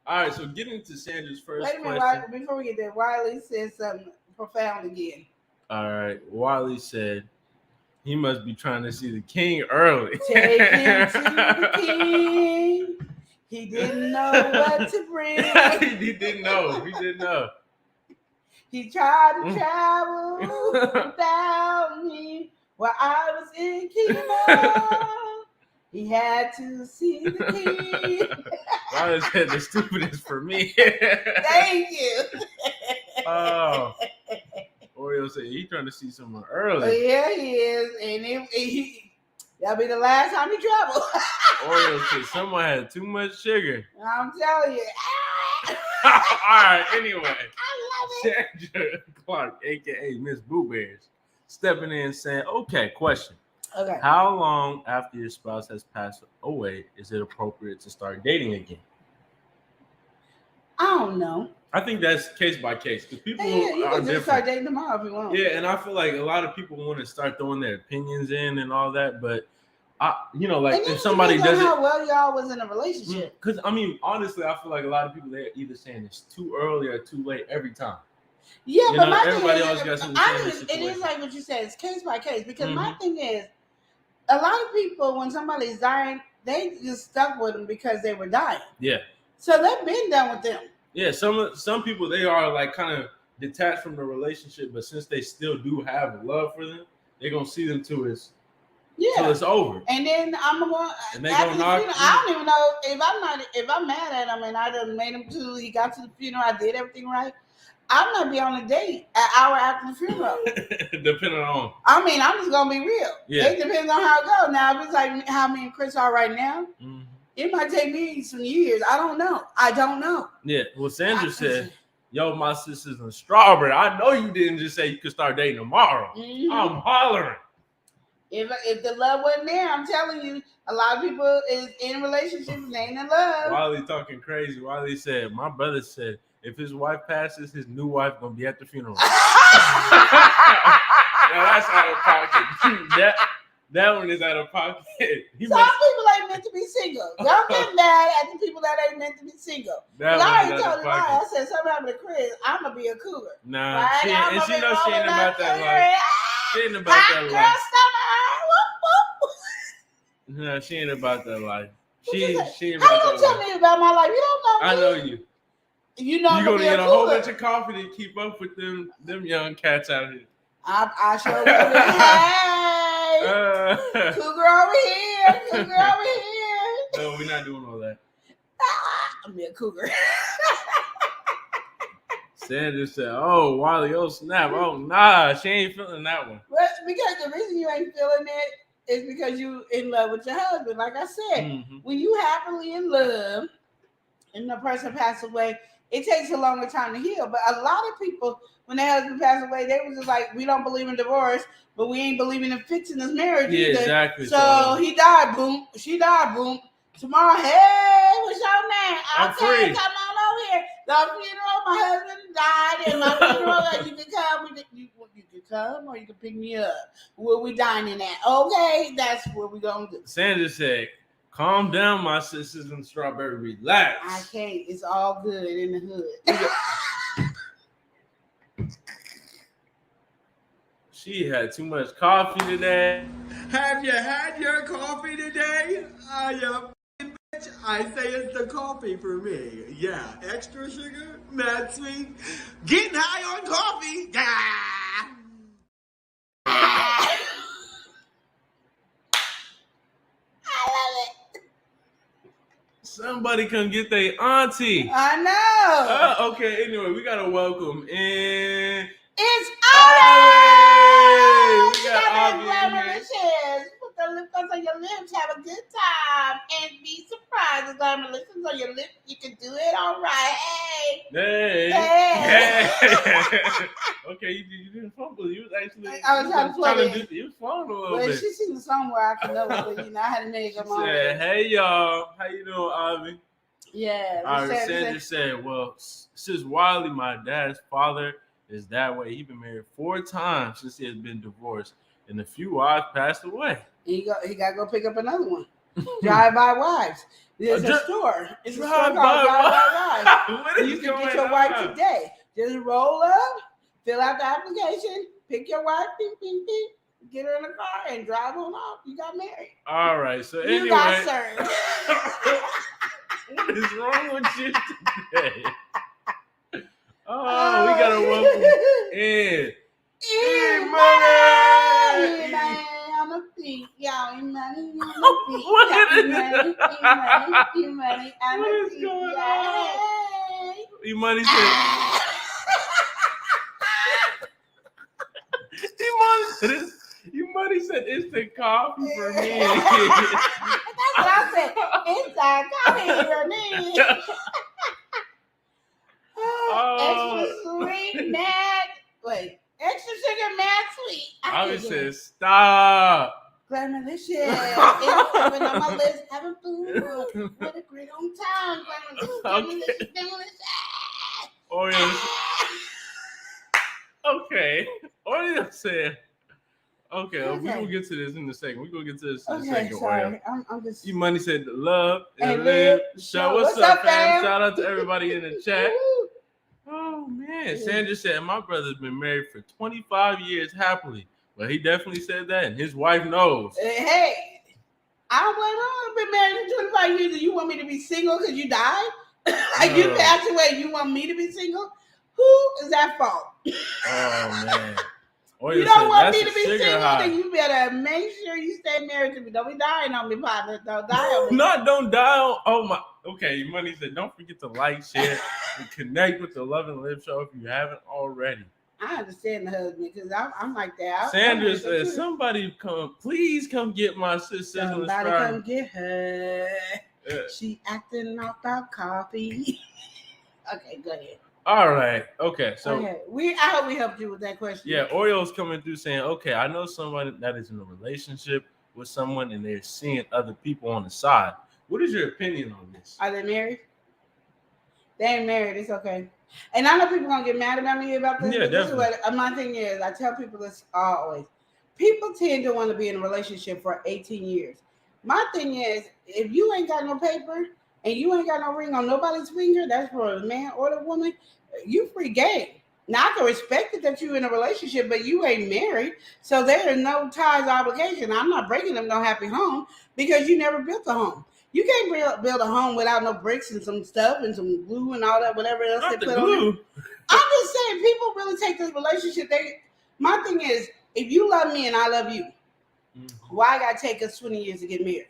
All right, so getting to Sandra's first Wait a minute, question. before we get there, Wiley said something profound again. All right, Wiley said he must be trying to see the king early. Take him to the king. He didn't know what to bring. He didn't know. He didn't know. He tried to travel without me while I was in chemo. He had to see the king. Wiley said the stupidest for me. Thank you. Oh. Oreo said he's trying to see someone early. Yeah, he is. And that'll be the last time he traveled. Oreo said someone had too much sugar. I'm telling you. All right, anyway. I love it. Sandra Clark, a.k.a. Miss Boo Bears, stepping in saying, "Okay, question. Okay. How long after your spouse has passed away is it appropriate to start dating again?" I don't know. I think that's case by case because people You are can just different. start dating tomorrow if you want. Yeah, and I feel like a lot of people want to start throwing their opinions in and all that, but if somebody does how well y'all was in a relationship. because honestly, I feel like a lot of people they're either saying it's too early or too late every time. Yeah, but my everybody thing always got something to say in this it is situation. like what you said. It's case by case because my thing is, a lot of people when somebody's dying, they just stuck with them because they were dying. Yeah. So they've been done with them. Yeah, some people they are like kind of detached from the relationship, but since they still do have love for them, they're gonna see them till it's over. And then I'm going. And they gonna knock. I don't even know if I'm mad at him and I done made him he got to the funeral. I did everything right. I'm not be on a date an hour after the funeral. Depending on. I'm just gonna be real. Yeah. It depends on how it goes. Now if it's like how me and Chris are right now. Mm-hmm. It might take me some years. I don't know. Yeah. Well, Sandra said, "Yo, my sister's in Strawberry. I know you didn't just say you could start dating tomorrow. Mm-hmm. I'm hollering." If the love wasn't there, I'm telling you, a lot of people is in relationships and ain't in love. Wiley talking crazy. Wiley said, "My brother said if his wife passes, his new wife gonna be at the funeral." Now that's out of pocket. That one is out of pocket. Some people ain't meant to be single. Y'all get mad at the people that ain't meant to be single. I already told you, I said something happened to Chris. I'm gonna be a cougar. Nah, right? she knows she ain't about that life. She ain't about that life. No, she ain't about that life. She ain't about that life. How you tell me about my life? You don't know me. I know you. You know you're gonna get a whole bunch of coffee to keep up with them young cats out here. I sure will. Hey, cougar over here. No, we're not doing all that. I'm a cougar. Sandra said, "Oh, Wally, oh snap, oh nah, she ain't feeling that one." Well, because the reason you ain't feeling it is because you in love with your husband. Like I said, when you happily in love and the person passed away, it takes a longer time to heal. But a lot of people, when their husband passed away, they were just like, we don't believe in divorce, but we ain't believing in fixing this marriage either. Exactly. So he died, boom. She died, boom. Tomorrow, hey, what's your name? I'm free. Come on over here. The funeral, my husband died, and my funeral, you can come. You can come, or you can pick me up. Where we dining at? Okay, that's what we gonna do. Sandra said, "Calm down, my sisters and Strawberry. Relax." I can't. It's all good in the hood. She had too much coffee today. Have you had your coffee today? Bitch, I say it's the coffee for me. Yeah, extra sugar, mad sweet. Getting high on coffee. I love it. Somebody come get their auntie. I know. Okay, anyway, we gotta welcome in. It's Hey, Audrey! we got Audrey in Glamorous hairs. Put the lip gloss on your lips. Have a good time. And be surprised. The glamorous on your lips. You can do it all right. Hey. Hey. Okay, you didn't fumble. You was actually. I was trying to play it. You was flowing a little Well, bit. she sings a song where I can know it, but I had to make She them on. said, "Hey y'all, how you doing, Audrey?" Yeah. All right, Sandra said, "Well, since Wiley, my dad's father, is that way. He's been married 4 times since he has been divorced, and a few wives passed away. He got to go pick up another one. Drive-by wives. There's a store. It's a store called Drive-by Wives. You can get your wife today. Just roll up, fill out the application, pick your wife, ping, ping, ping, get her in the car, and drive on off. You got married. All right, so anyway. You got served. What is wrong with you today? Oh, we gotta welcome in E-Money. On the feet, y'all. E-Money on the feet. E-Money on the feet. Going on? E-Money said. E-Money said it's the coffee for me. That's what I said. It's the coffee for me. Extra sweet, mad. Wait, extra sugar, mad sweet. I said stop. Glamorous, it's on my list. Having food. What a great on time. Glamorous. Oreo. Okay. Oreo said. Okay, we're gonna get to this in a second. We're gonna get to this in a second. Sorry. I'm just. E-Money said love and live. Show what's up, fam? Shout out to everybody in the chat. Oh man, Sandra said my brother's been married for 25 years happily. Well, he definitely said that, and his wife knows. Hey, I don't blame her. I've been married for 25 years, and you want me to be single because you died? Like you passed away, you want me to be single? Who is that fault? Oh man. You don't want me to be single, then you better make sure you stay married to me. Don't be dying on me, partner. Don't die on me. Don't die on. Oh my. Okay, Money said, don't forget to like, share, and connect with the Love and Live show if you haven't already. I understand the husband because I'm like that. Sandra said, somebody please come get my sister. Somebody come get her. She acting about coffee. Okay, go ahead. All right. Okay. So I hope we helped you with that question. Yeah, Oreo's coming through saying, okay, I know somebody that is in a relationship with someone and they're seeing other people on the side. What is your opinion on this? Are they married? They ain't married. It's okay. And I know people gonna get mad about me about this. Yeah, definitely. This is what my thing is. I tell people this always. People tend to want to be in a relationship for 18 years. My thing is, if you ain't got no paper and you ain't got no ring on nobody's finger, that's for the man or the woman. You free game. Now I can respect it that you're in a relationship, but you ain't married, so there is no ties or obligation. I'm not breaking them no happy home because you never built a home. You can't build a home without no bricks and some stuff and some glue and all that, whatever else Not they the put glue. on it. I'm just saying, people really take this relationship. My thing is, if you love me and I love you, why I gotta take us 20 years to get married?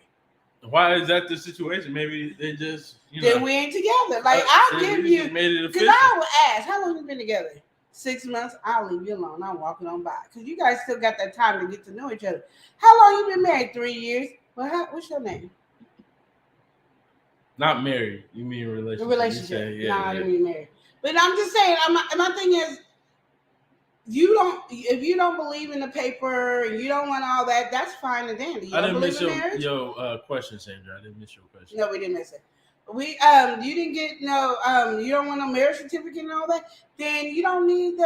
Why is that the situation? Maybe they just, then we ain't together. Like I'll give you, made it because I would ask, how long you been together? 6 months. I'll leave you alone. I'm walking on by because you guys still got that time to get to know each other. How long you been married? 3 years. Well, what's your name? Not married. You mean relationship? The relationship. Say, I didn't mean married. But I'm just saying. My thing is, if you don't believe in the paper and you don't want all that, that's fine and dandy. I didn't miss your question, Sandra. I didn't miss your question. No, we didn't miss it. You didn't get you don't want no marriage certificate and all that. Then you don't need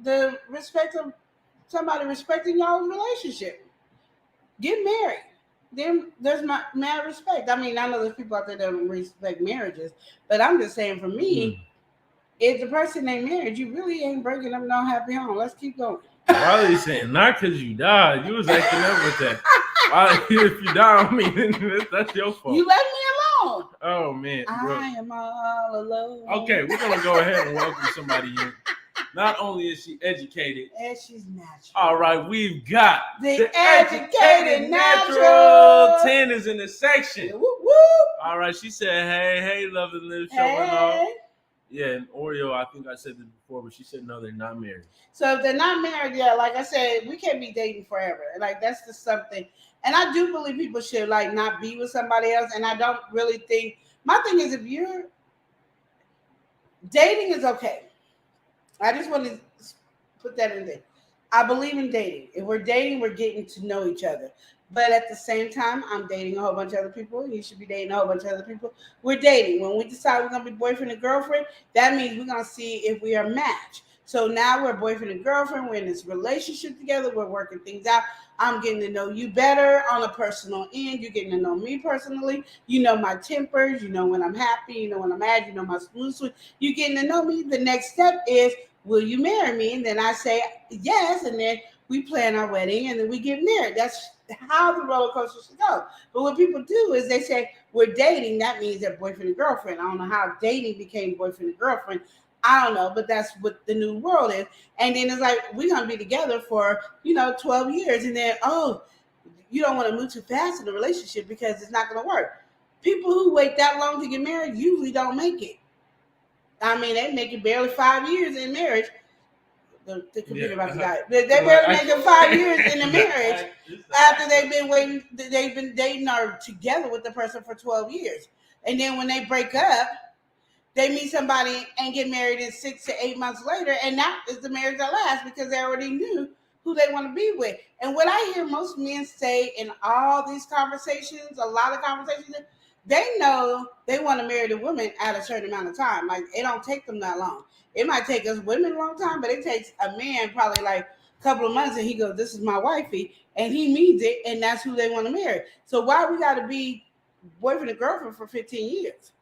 the respect of somebody respecting y'all's relationship. Get married. Then there's mad respect. I mean, I know there's people out there that don't respect marriages, but I'm just saying for me. If the person ain't married, you really ain't breaking up no happy home. Let's keep going. Riley saying, not because you died. You was acting up with that. If you die on me, then that's your fault. You left me alone. Oh, man. I am all alone. Okay, we're going to go ahead and welcome somebody in. Not only is she educated. And she's natural. All right, we've got the educated natural. 10 is in the section. Woo, woo. All right, she said, hey, love and live showing off. Yeah, and Oreo, I think I said this before, but she said no, they're not married. So if they're not married, yeah, like I said, we can't be dating forever. Like that's just something. And I do believe people should like not be with somebody else. And I don't really think my thing is if you're dating is okay. I just want to put that in there. I believe in dating. If we're dating, we're getting to know each other. But at the same time, I'm dating a whole bunch of other people. You should be dating a whole bunch of other people. We're dating. When we decide we're going to be boyfriend and girlfriend, that means we're going to see if we are matched. So now we're boyfriend and girlfriend. We're in this relationship together. We're working things out. I'm getting to know you better on a personal end. You're getting to know me personally. You know my tempers. You know when I'm happy. You know when I'm mad. You know my smooth swing. You're getting to know me. The next step is, will you marry me? And then I say yes. And then we plan our wedding. And then we get married. That's how the roller coaster should go. But what people do is they say, we're dating. That means they're boyfriend and girlfriend. I don't know how dating became boyfriend and girlfriend. I don't know, but that's what the new world is. And then it's like, we're going to be together for, 12 years. And then, you don't want to move too fast in the relationship because it's not going to work. People who wait that long to get married usually don't make it. I mean, they make it barely 5 years in marriage. The computer about to die. They barely make it 5 years in the marriage after they've been dating or together with the person for 12 years. And then when they break up, they meet somebody and get married in 6 to 8 months later, and that is the marriage that lasts because they already knew who they want to be with. And what I hear most men say in all these conversations, a lot of conversations, they know they want to marry the woman at a certain amount of time. Like, it don't take them that long. It might take us women a long time, but it takes a man probably like a couple of months, and he goes, this is my wifey, and he means it, and that's who they want to marry. So why we got to be boyfriend and girlfriend for 15 years?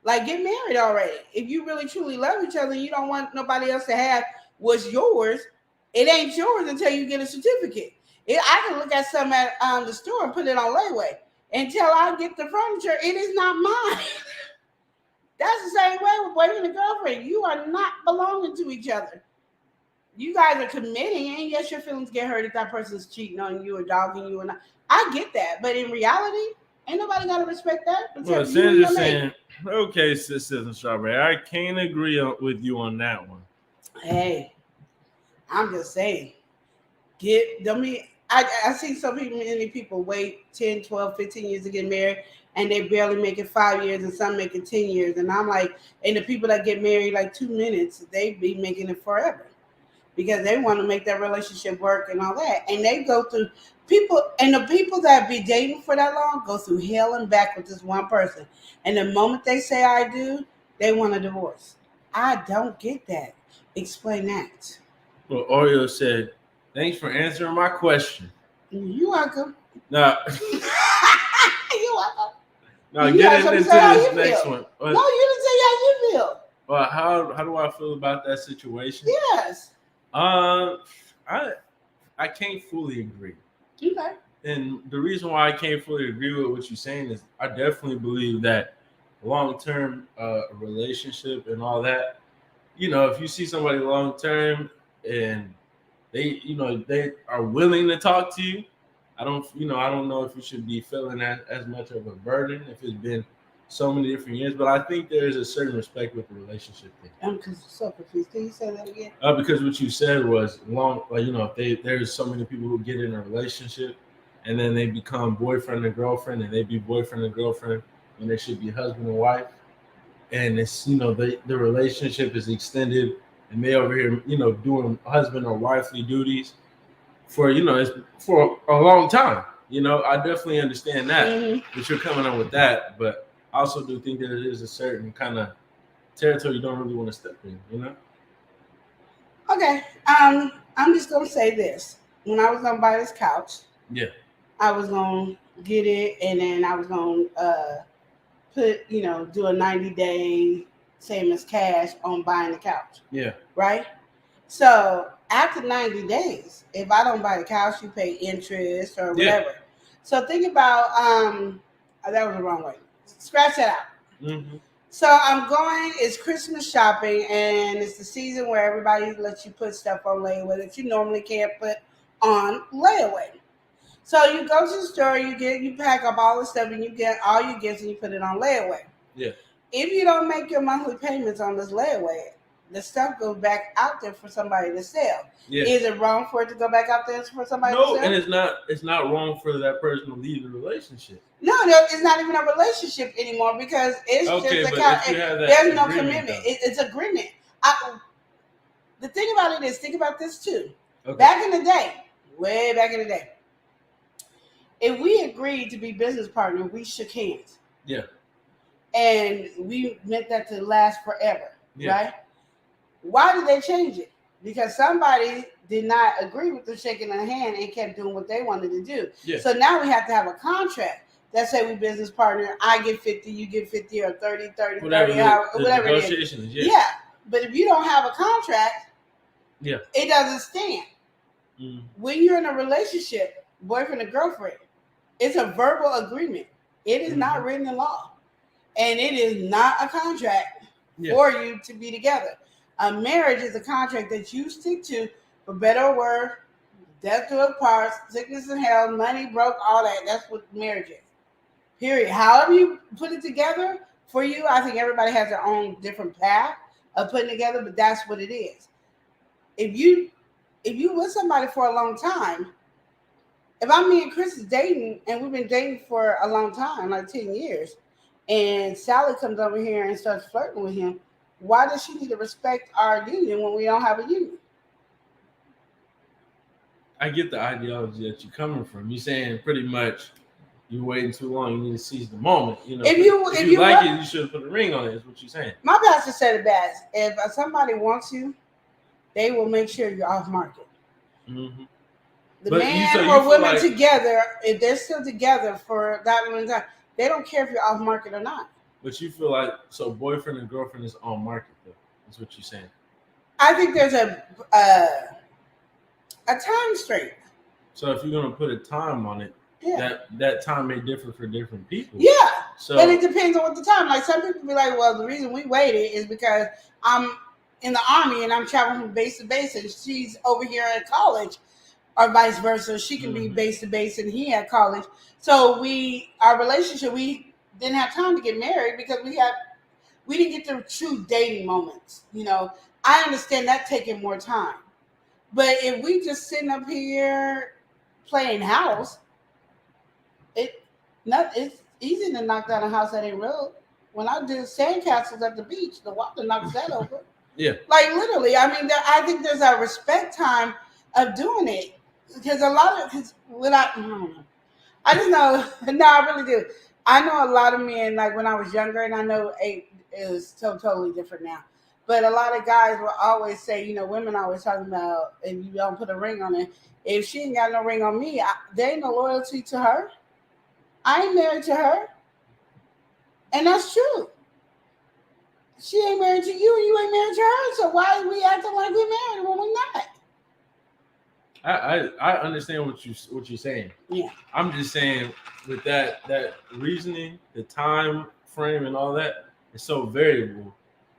Like, get married already. If you really truly love each other and you don't want nobody else to have what's yours, it ain't yours until you get a certificate. I can look at some at the store and put it on layaway. Until I get the furniture, it is not mine. That's the same way with boyfriend and girlfriend. You are not belonging to each other. You guys are committing, and yes, your feelings get hurt if that person's cheating on you or dogging you or not. I get that, but in reality, ain't nobody got to respect that. Well, Sandra's saying, okay, Sisters and Strawberry, I can't agree with you on that one. Hey, I'm just saying. I see many people wait 10, 12, 15 years to get married, and they barely make it 5 years, and some make it 10 years. And I'm like, and the people that get married like 2 minutes, they be making it forever because they want to make that relationship work and all that. And they go through the people that be dating for that long go through hell and back with this one person. And the moment they say I do, they want a divorce. I don't get that. Explain that. Well, Oreo said, thanks for answering my question. You're welcome. Now, you're welcome. Now get into this next one. No, you didn't say how you feel. Well, how do I feel about that situation? Yes. I can't fully agree. Okay. And the reason why I can't fully agree with what you're saying is I definitely believe that long-term relationship and all that, if you see somebody long-term and they are willing to talk to you, I don't know if you should be feeling that as much of a burden if it's been so many different years. But I think there is a certain respect with the relationship thing. I'm so confused. Can you say that again? Because what you said was long, like, if there's so many people who get in a relationship and then they become boyfriend and girlfriend, and they be boyfriend and girlfriend when they should be husband and wife, and it's the relationship is extended, and they over here doing husband or wifely duties for it's for a long time. I definitely understand that that you're coming on with that, but I also do think that it is a certain kind of territory you don't really want to step in. Okay. I'm just gonna say this. When I was gonna buy this couch, Yeah. I was gonna get it, and then I was gonna put do a 90-day same as cash on buying the couch. Yeah. Right. So after 90 days, if I don't buy the couch, you pay interest or whatever. Yeah. So think about that was the wrong way. Scratch that out. Mm-hmm. So it's Christmas shopping, and it's the season where everybody lets you put stuff on layaway that you normally can't put on layaway. So you go to the store, you pack up all the stuff, and you get all your gifts, and you put it on layaway. Yeah. If you don't make your monthly payments on this layaway, the stuff goes back out there for somebody to sell. Yeah. Is it wrong for it to go back out there for somebody to sell? No, and it's not wrong for that person to leave the relationship. No, it's not even a relationship anymore because it's just there's no commitment. It's agreement. The thing about it is, think about this too. Okay. Back in the day, way back in the day, if we agreed to be business partners, we shook hands. Yeah. And we meant that to last forever, right? Why did they change it? Because somebody did not agree with the shaking of the hand and kept doing what they wanted to do. Yeah. So now we have to have a contract that say we business partner. I get 50, you get 50, or 30, whatever it is. Yeah. But if you don't have a contract, it doesn't stand. Mm. When you're in a relationship, boyfriend and girlfriend, it's a verbal agreement. It is not written in law. And it is not a contract for you to be together. A marriage is a contract that you stick to for better or worse, death do us part, sickness and health, money, broke, all that. That's what marriage is. Period. However you put it together for you, I think everybody has their own different path of putting together, but that's what it is. If you with somebody for a long time, if me and Chris is dating and we've been dating for a long time, like 10 years, and Sally comes over here and starts flirting with him, why does she need to respect our union when we don't have a union? I get the ideology that you're coming from. You're saying pretty much you're waiting too long. You need to seize the moment. If you like it, you should put a ring on it. Is what you're saying. My pastor said it best. If somebody wants you, they will make sure you're off market. Mm-hmm. The man or women together, if they're still together for that long time, they don't care if you're off market or not. But you feel like boyfriend and girlfriend is on market though. That's what you're saying. I think there's a time straight. So if you're gonna put a time on it, that time may differ for different people. Yeah. But it depends on what the time. Like some people be like, well, the reason we waited is because I'm in the Army and I'm traveling from base to base, and she's over here at college, or vice versa. She can be base to base and he at college. So our relationship, we didn't have time to get married because we didn't get the true dating moments. I understand that taking more time. But if we just sitting up here playing house, it's easy to knock down a house that ain't real. When I did sandcastles at the beach, the water knocks that over. Yeah. Like literally, I think there's a respect time of doing it. Because I just know, no, I really do. I know a lot of men, like when I was younger, and I know it is totally different now. But a lot of guys will always say, women always talking about if you don't put a ring on it. If she ain't got no ring on me, there ain't no loyalty to her. I ain't married to her. And that's true. She ain't married to you and you ain't married to her. So why are we acting like we're married when we're not? I understand what you're saying. Yeah. I'm just saying with that reasoning, the time frame and all that is so variable.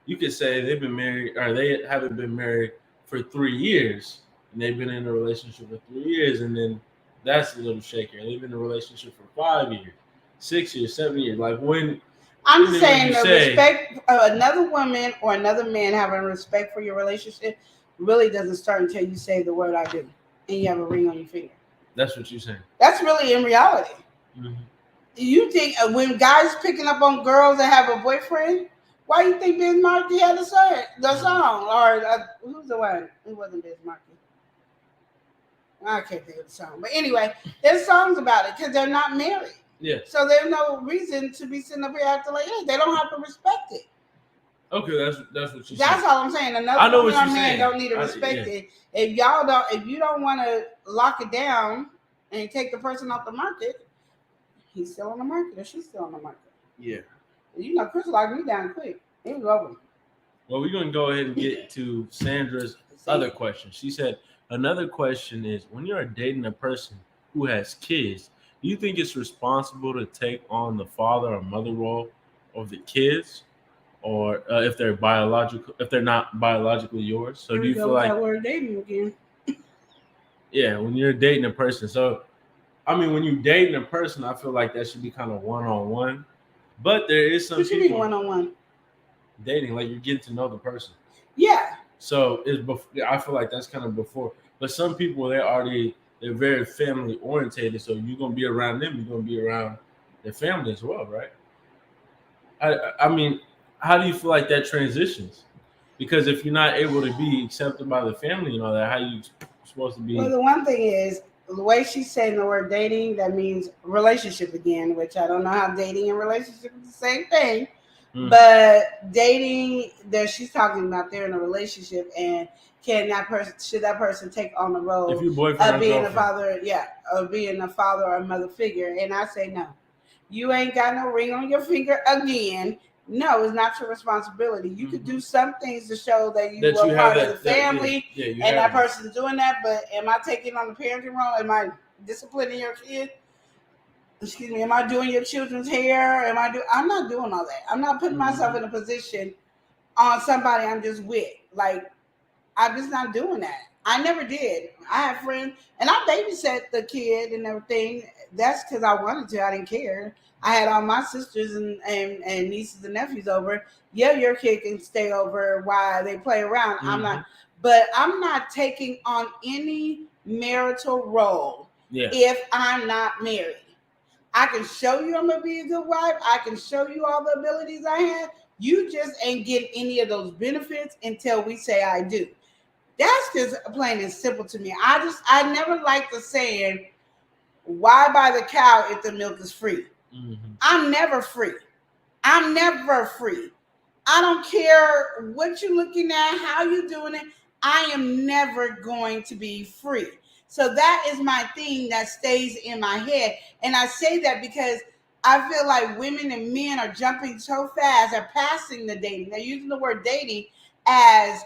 You could say they've been married or they haven't been married for 3 years and they've been in a relationship for 3 years, and then that's a little shaky. Live in a relationship for 5 years, 6 years, 7 years. Like when I'm when saying you the say, respect of another woman or another man having respect for your relationship really doesn't start until you say the word "I do" and you have a ring on your finger. that's what you're saying. That's really in reality. Mhm. You think when guys picking up on girls that have a boyfriend, why you think Biz Markie had the song? Or who's the one? It wasn't Biz Markie. I can't think of the song. But anyway, there's songs about it because they're not married. Yeah. So there's no reason to be sitting up here acting like, hey, they don't have to respect it. Okay, that's what you're saying. That's all I'm saying. I Another know woman what or you're man saying. don't need to respect it. If you don't want to lock it down and take the person off the market, he's still on the market or she's still on the market. Yeah. You know, Chris locked me down quick. It was over. Well, we're gonna go ahead and get to Sandra's other question. She said another question is when you're dating a person who has kids, do you think it's responsible to take on the father or mother role of the kids, or if they're not biologically yours? So do you feel like that word dating again? Yeah, when you're dating a person. So I mean, when you're dating a person, I feel like that should be kind of one-on-one. But there is some What you people mean one-on-one? dating, like you're getting to know the person. Yeah. So I feel like that's kind of before. But some people they're very family orientated. So you're gonna be around them. You're gonna be around their family as well, right? I mean, how do you feel like that transitions? Because if you're not able to be accepted by the family and all that, how you supposed to be? Well, the one thing is the way she's saying the word dating, that means relationship again, which I don't know how dating and relationship is the same thing. But dating, there she's talking about they're in a relationship, and should that person take on the role if your boyfriend of being a father, of being a father or a mother figure? And I say no. You ain't got no ring on your finger again. No, it's not your responsibility. You could do some things to show that you were part of the family, and that person's doing that. But am I taking on the parenting role? Am I disciplining your kid? Excuse me, am I doing your children's hair? I'm not doing all that. I'm not putting myself in a position on somebody I'm just with. Like, I'm just not doing that. I never did. I have friends, and I babysat the kid and everything. That's because I wanted to. I didn't care. I had all my sisters and nieces and nephews over. Yeah, your kid can stay over while they play around. I'm not taking on any marital role if I'm not married. I can show you I'm going to be a good wife. I can show you all the abilities I have. You just ain't getting any of those benefits until we say I do. That's just plain and simple to me. I never liked the saying, why buy the cow if the milk is free? I'm never free. I'm never free. I don't care what you're looking at, how you're doing it. I am never going to be free. So that is my thing that stays in my head. And I say that because I feel like women and men are jumping so fast, are passing the dating. They're using the word dating as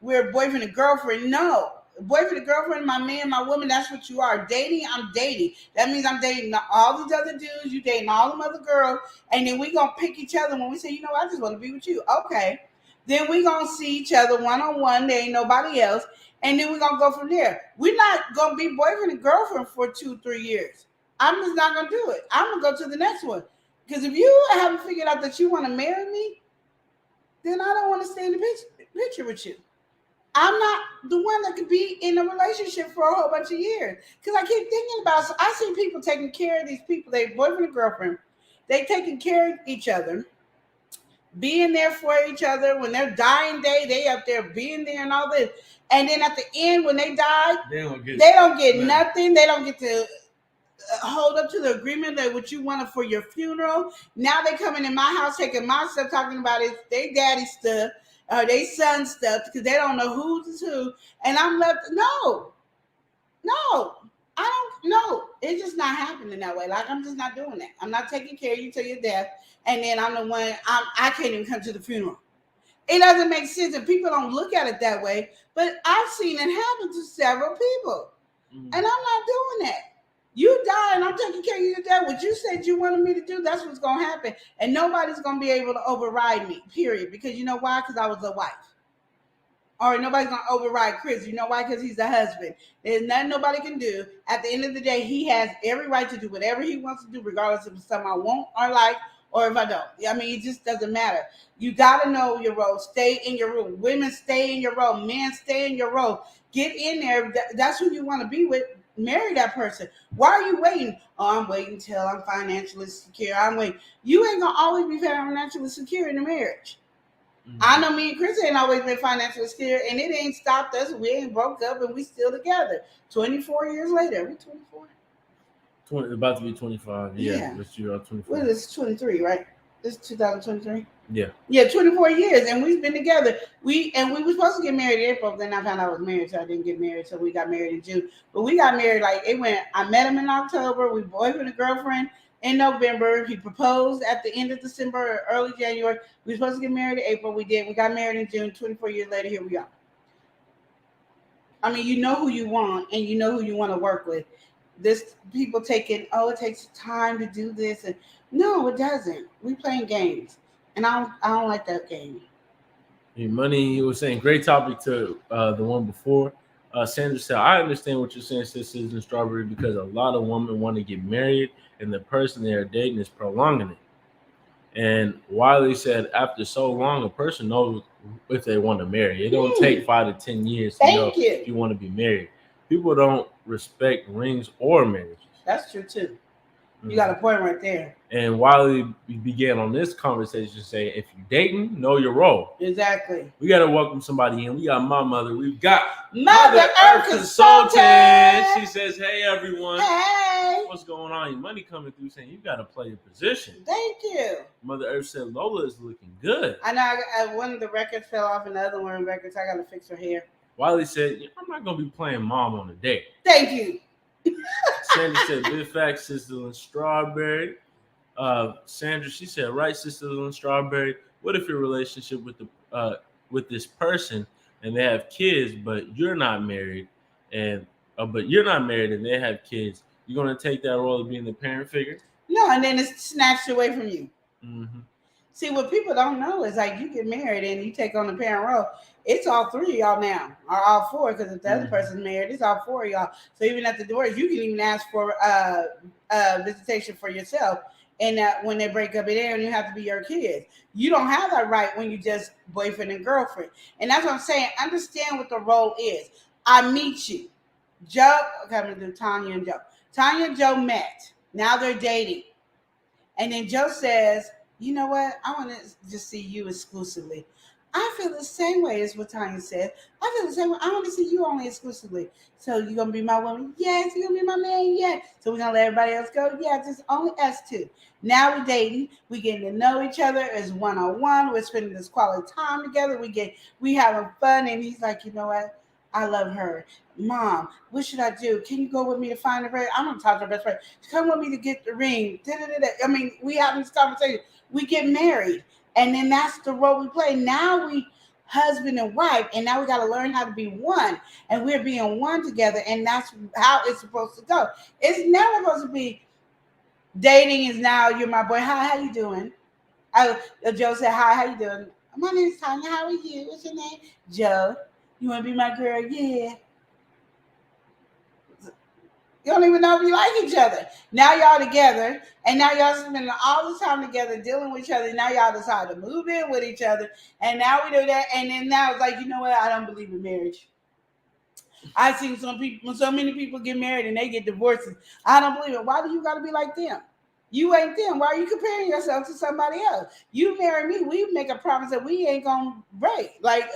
we're boyfriend and girlfriend. No. Boyfriend and girlfriend, my man, my woman, that's what you are. Dating, I'm dating. That means I'm dating all these other dudes. You dating all them other girls. And then we going to pick each other when we say, you know, I just want to be with you. Okay. Then we going to see each other one-on-one. There ain't nobody else. And then we're going to go from there. We're not going to be boyfriend and girlfriend for 2-3 years. I'm just not going to do it. I'm going to go to the next one. Because if you haven't figured out that you want to marry me, then I don't want to stay in the picture with you. I'm not the one that could be in a relationship for a whole bunch of years. Because I keep thinking about, so I see people taking care of these people, they boyfriend and girlfriend, they taking care of each other, being there for each other. When they're dying day, they up there being there and all this. And then at the end, when they die, they don't get nothing. They don't get to hold up to the agreement that what you wanted for your funeral. Now they coming in my house, taking my stuff, talking about it, they daddy stuff, or they son stuff, because they don't know who's who. And I'm left, no, I don't know. It's just not happening that way. Like, I'm just not doing that. I'm not taking care of you till your death. And then I'm the one, I can't even come to the funeral. It doesn't make sense, and people don't look at it that way. But I've seen it happen to several people. And I'm not doing that. You die and I'm taking care of you to death. What you said you wanted me to do, that's what's going to happen. And nobody's going to be able to override me, period. Because you know why? Because I was a wife. or nobody's gonna override Chris. You know why? Because he's the husband. There's nothing nobody can do. At the end of the day, he has every right to do whatever he wants to do, regardless if it's something I want or like, or if I don't. I mean, it just doesn't matter. You gotta know your role. Stay in your role. Women, stay in your role. Men, stay in your role. Get in there. That's who you want to be with. Marry that person. Why are you waiting? Oh, I'm waiting till I'm financially secure. I'm waiting. You ain't gonna always be financially secure in a marriage. I know me and Chris ain't always been financially secure, and it ain't stopped us. We ain't broke up, and we still together. 24 years later. We 24? About to be 25. Yeah. This year, 24. Well, it's 23, right? This is 2023. Yeah. Yeah, 24 years, and we've been together. We were supposed to get married in April, then I found out I was married, so I didn't get married. So we got married in June. But we got married I met him in October. We boyfriend and girlfriend in November. He proposed at the end of December or early January. We were supposed to get married in April. We did. We got married in June. 24 years later, here we are. I mean, you know who you want, and you know who you want to work with. This people taking, it takes time to do this, and no, it doesn't. We playing games, and I don't like that game. Money, you were saying great topic to the one before. Sandra said, I understand what you're saying, Sisters in Strawberry, because a lot of women want to get married, and the person they are dating is prolonging it. And Wiley said, after so long, a person knows if they want to marry. It don't take 5 to 10 years to know if you want to be married. People don't respect rings or marriages. That's true too. You got a point right there. And Wiley began on this conversation saying, if you're dating, know your role. Exactly. We got to welcome somebody in. We got my mother. We've got Mother Earth Consultant. She says, hey, everyone. Hey. What's going on? Your money coming through saying you got to play your position. Thank you. Mother Earth said Lola is looking good. I know one of the records fell off and the other one records. I got to fix her hair. Wiley said, I'm not going to be playing mom on a date. Thank you. Sandy said, big facts, Sister Lynn Strawberry. Sandra, she said, right, Sister Lynn Strawberry. What if your relationship with this person and they have kids, but you're not married, and they have kids? You're gonna take that role of being the parent figure? No, and then it's snatched away from you. Mm-hmm. See, what people don't know is like you get married and you take on the parent role. It's all 3 of y'all now, or all 4, because if the other person's married, it's all 4 of y'all. So even at the divorce, you can even ask for visitation for yourself. And when they break up, it don't even have to be your kids. You don't have that right when you just boyfriend and girlfriend. And that's what I'm saying. Understand what the role is. I meet you. Joe, okay, I'm going to do Tanya and Joe. Tanya and Joe met. Now they're dating. And then Joe says, you know what? I want to just see you exclusively. I feel the same way as what Tanya said. I feel the same way. I want to see you only exclusively. So you're going to be my woman? Yes. You're going to be my man? Yes. So we're going to let everybody else go? Yeah, just only us two. Now we're dating. We're getting to know each other as one-on-one. We're spending this quality time together. We having fun. And he's like, you know what? I love her. Mom, what should I do? Can you go with me to find the ring? I'm going to talk to her best friend. Come with me to get the ring. Da-da-da-da. I mean, we having this conversation. We get married. And then that's the role we play. Now we husband and wife, and now we got to learn how to be one. And we're being one together, and that's how it's supposed to go. It's never supposed to be dating is now you're my boy. Hi, how you doing? Joe said, hi, how you doing? My name's Tanya. How are you? What's your name? Joe. You want to be my girl? Yeah. You don't even know if you like each other. Now y'all together, and now y'all spending all the time together dealing with each other. Now y'all decide to move in with each other, and now we do that. And then now it's like, you know what? I don't believe in marriage. I've seen so many people get married and they get divorces. I don't believe it. Why do you got to be like them? You ain't them. Why are you comparing yourself to somebody else? You marry me, we make a promise that we ain't gonna break. Like,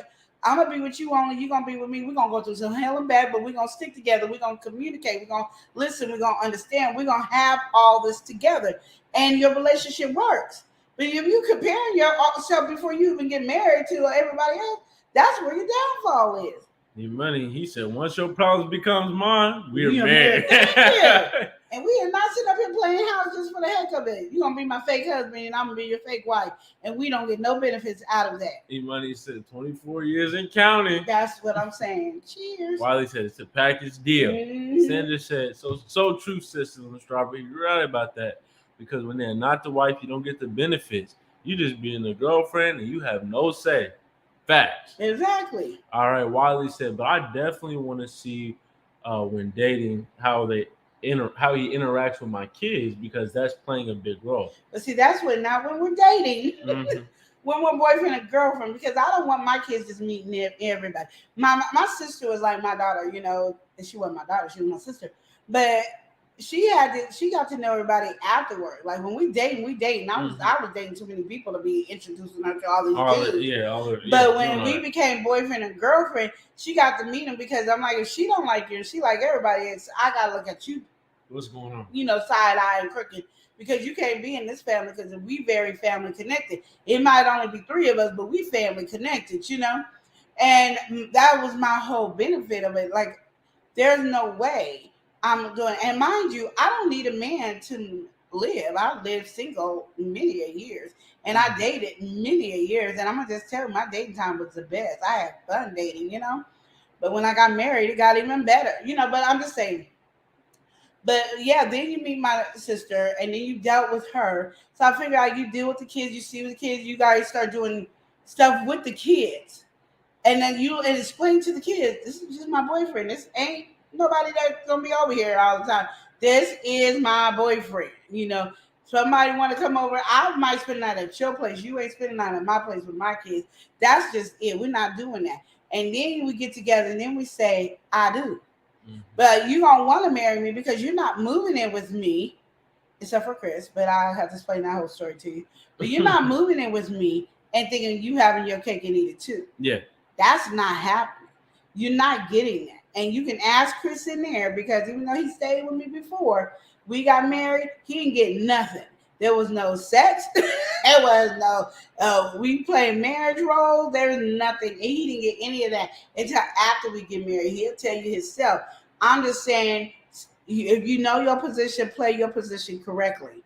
I'm going to be with you only. You're going to be with me. We're going to go through some hell and back, but we're going to stick together. We're going to communicate. We're going to listen. We're going to understand. We're going to have all this together. And your relationship works. But if you comparing yourself before you even get married to everybody else, that's where your downfall is. Your money, he said, once your problems becomes mine, we're married. And we are not sitting up here playing house just for the heck of it. You're going to be my fake husband and I'm going to be your fake wife. And we don't get no benefits out of that. E-Money said 24 years and counting. That's what I'm saying. Cheers. Wiley said it's a package deal. Mm-hmm. Sandra said, so true, Sister Lynn Strawberry. You're right about that. Because when they're not the wife, you don't get the benefits. You just being the girlfriend and you have no say. Facts. Exactly. All right, Wiley said, but I definitely want to see when dating how he interacts with my kids because that's playing a big role. But see, that's not when we're dating. Mm-hmm. When we're boyfriend and girlfriend, because I don't want my kids just meeting everybody. My sister was like my daughter, you know, and she wasn't my daughter, she was my sister. But she got to know everybody afterward. Like when we dating. I was dating too many people to be introducing her to all these dudes. But when we became boyfriend and girlfriend, she got to meet them because I'm like, if she don't like you and she like everybody else, I gotta look at you. What's going on? You know, side eye and crooked. Because you can't be in this family because we very family connected. It might only be 3 of us, but we family connected, you know? And that was my whole benefit of it. Like, there's no way I'm doing it. And mind you, I don't need a man to live. I lived single many a years. And I dated many a years. And I'm going to just tell you, my dating time was the best. I had fun dating, you know? But when I got married, it got even better. You know, but I'm just saying. But yeah, then you meet my sister and then you dealt with her. So I figure out you deal with the kids, you see with the kids, you guys start doing stuff with the kids. And then you explain to the kids, this is just my boyfriend. This ain't nobody that's gonna be over here all the time. This is my boyfriend. You know, somebody want to come over, I might spend the night at your place. You ain't spending the night at my place with my kids. That's just it. We're not doing that. And then we get together and then we say, I do. But you don't want to marry me because you're not moving in with me, except for Chris. But I'll have to explain that whole story to you. But you're not moving in with me and thinking you having your cake and eat it too. Yeah. That's not happening. You're not getting that. And you can ask Chris in there because even though he stayed with me before we got married, he didn't get nothing. There was no sex. There was no, we played marriage roles. There was nothing. He didn't get any of that until after we get married. He'll tell you himself. I'm just saying, if you know your position, play your position correctly.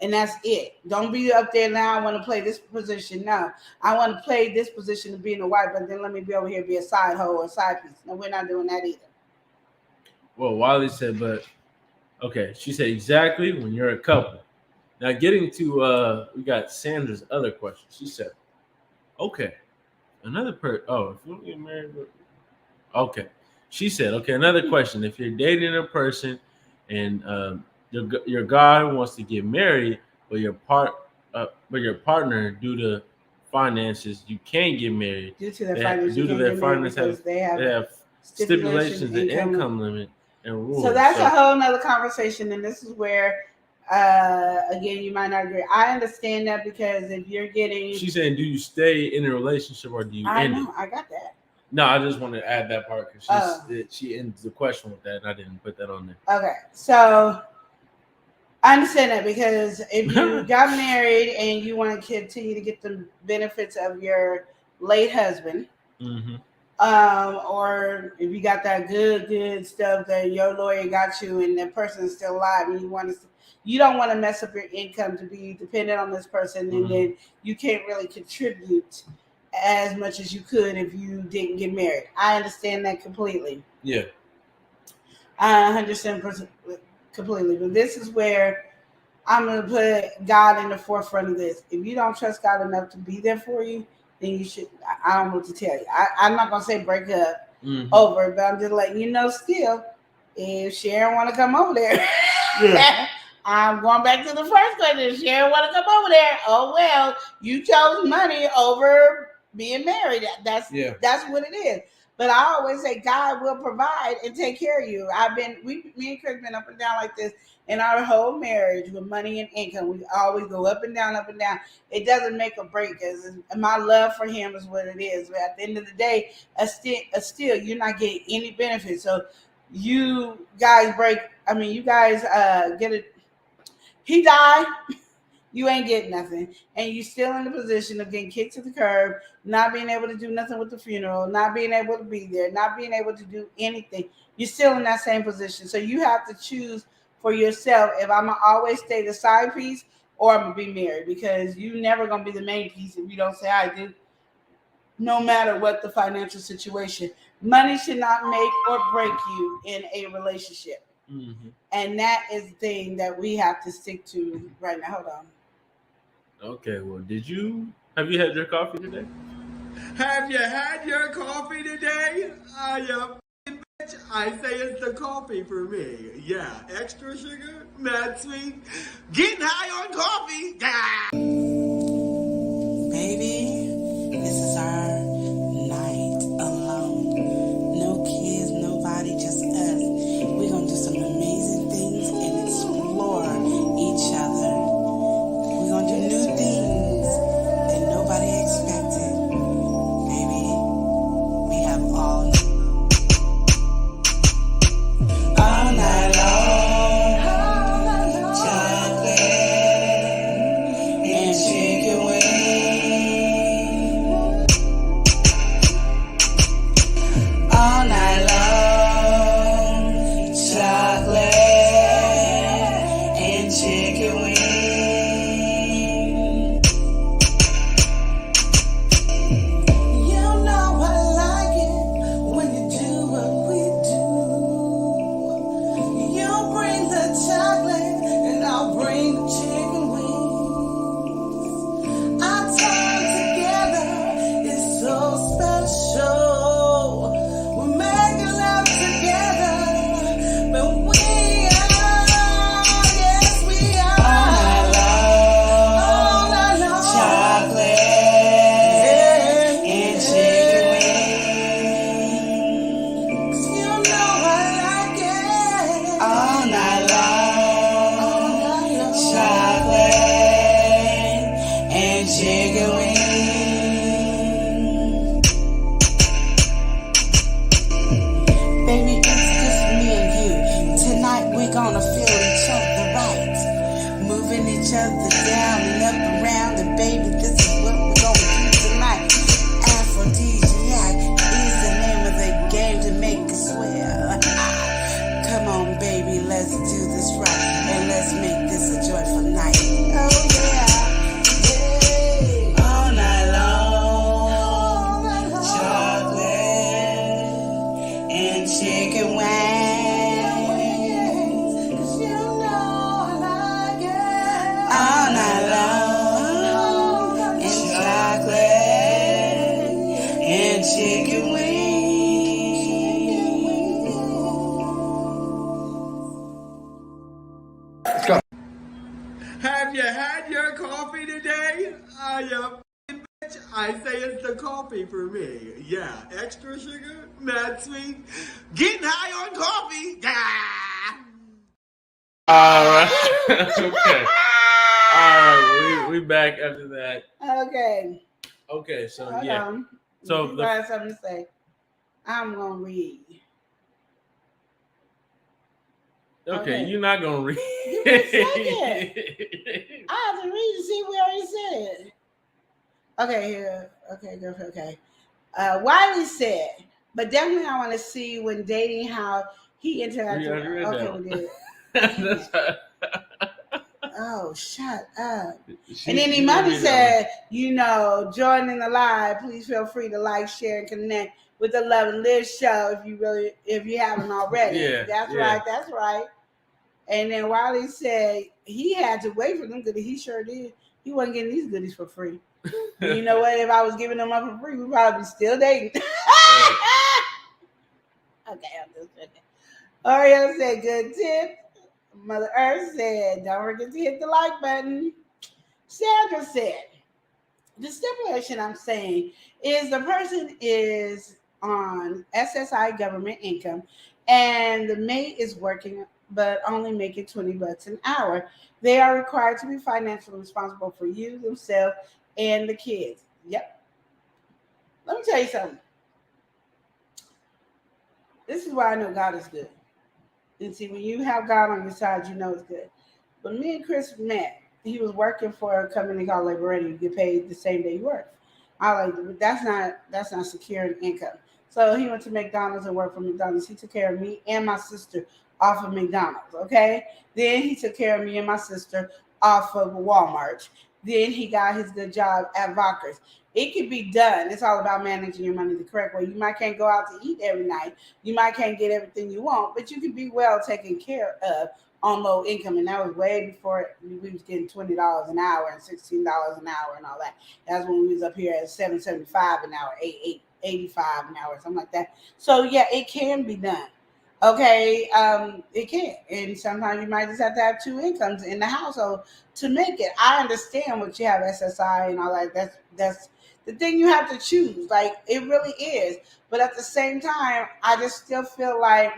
And that's it. Don't be up there now, I want to play this position. No, I want to play this position of being a wife, but then let me be over here be a side hoe or a side piece. No, we're not doing that either. Well, Wiley said, but okay. She said, exactly when you're a couple. Now, getting to, we got Sandra's other question. She said, okay, another if you want to get married, okay. She said, okay, another question. If you're dating a person and your guy wants to get married, but your partner, due to finances, you can't get married. Due to their finances, they have stipulations, the income limit and rules. So that's a whole nother conversation, and this is where again, you might not agree. I understand that because if you're getting... She's saying, do you stay in a relationship or do you end it? I got that. No, I just want to add that part because she ends the question with that, and I didn't put that on there. Okay, so I understand that because if you got married and you want to continue to get the benefits of your late husband, or if you got that good stuff that your lawyer got you and that person is still alive and you don't want to mess up your income to be dependent on this person, and then you can't really contribute as much as you could if you didn't get married. I understand that completely. Yeah. I understand completely. But this is where I'm going to put God in the forefront of this. If you don't trust God enough to be there for you, then you should, I don't know what to tell you. I'm not going to say break up over it, but I'm just letting you know still, if Sharon want to come over there, I'm going back to the first question. If Sharon want to come over there, oh, well, you chose money over being married. That's what it is. But I always say God will provide and take care of you. Me and Chris been up and down like this in our whole marriage with money and income. We always go up and down, up and down. It doesn't make a break. My love for him is what it is. But at the end of the day, still you're not getting any benefits. So you guys get it. He died. You ain't getting nothing. And you still in the position of getting kicked to the curb, not being able to do nothing with the funeral, not being able to be there, not being able to do anything. You're still in that same position. So you have to choose for yourself if I'm going to always stay the side piece or I'm going to be married, because you're never going to be the main piece if you don't say I do, no matter what the financial situation. Money should not make or break you in a relationship. And that is the thing that we have to stick to right now. Hold on. Okay, well, have you had your coffee today? Have you had your coffee today? Bitch, I say it's the coffee for me. Yeah, extra sugar, not sweet. Getting high on coffee. Yeah. Baby, this is our night alone. No kids, nobody, just us. We're gonna do some amazing things and explore each other. We're gonna do new things that nobody expected. Baby, we have all night long. Chocolate and chicken wings. All night long. Chocolate and chicken wings. You know I like it when you do what we do. You bring the chocolate and I'll bring the chicken wings. Our time together is so special. We're making love together, but we are, yes we are. All night long. Chocolate and chicken wings. You know I like it. All night long. Chocolate and chicken wings. Baby, it's just me and you. Tonight we're gonna feel each other right. Moving each other down and up around. And baby, this is what we're gonna do tonight. Aphrodisiac is the name of the game to make us swear. Come on, baby, let's do this right. And let's make this a joyful night. Oh, yeah. All night long. Chocolate and chicken wings. 'Cause you know I like it. All night long. And chocolate and chicken wings. Have you had your coffee today? Bitch, I say it's the coffee for me. Yeah, extra sugar, not sweet. Getting high on coffee. Yeah. All right. Okay. All right. We back after that. Okay. Okay. So Hold yeah. on. So You got something to say. I'm gonna read. Okay, you're not gonna read. You can say it. I have to read to see what we already said. Okay, here. Okay, girlfriend. Okay. Wiley said, but definitely I want to see when dating how he interacted. Okay, we did. Oh, shut up. And then Emoji said, joining the live, please feel free to like, share, and connect with the Love and Live show if you haven't already. Yeah, that's right. And then Wiley said he had to wait for them goodies. He sure did. He wasn't getting these goodies for free. And you know what? If I was giving them up for free, we'd probably be still dating. Okay, I'm just kidding. Oreo said, good tip. Mother Earth said, don't forget to hit the like button. Sandra said, the stipulation I'm saying is the person is on SSI government income and the mate is working but only making $20 an hour. They are required to be financially responsible for you, themselves, and the kids. Yep. Let me tell you something. This is why I know God is good. And see, when you have God on your side, you know it's good. When me and Chris met, he was working for a company called Labor Ready. You get paid the same day you work. I like that's not secure income. So he went to McDonald's and worked for McDonald's. He took care of me and my sister off of McDonald's. Okay. Then he took care of me and my sister off of Walmart. Then he got his good job at Vockers. It can be done. It's all about managing your money the correct way. You might can't go out to eat every night. You might can't get everything you want, but you can be well taken care of on low income, and that was way before we was getting $20 an hour and $16 an hour and all that. That's when we was up here at $7.75 an hour, $8.85 an hour, something like that. So yeah, it can be done. Okay, it can, and sometimes you might just have to have two incomes in the household to make it. I understand what you have SSI and all that. That's the thing you have to choose. Like it really is. But at the same time, I just still feel like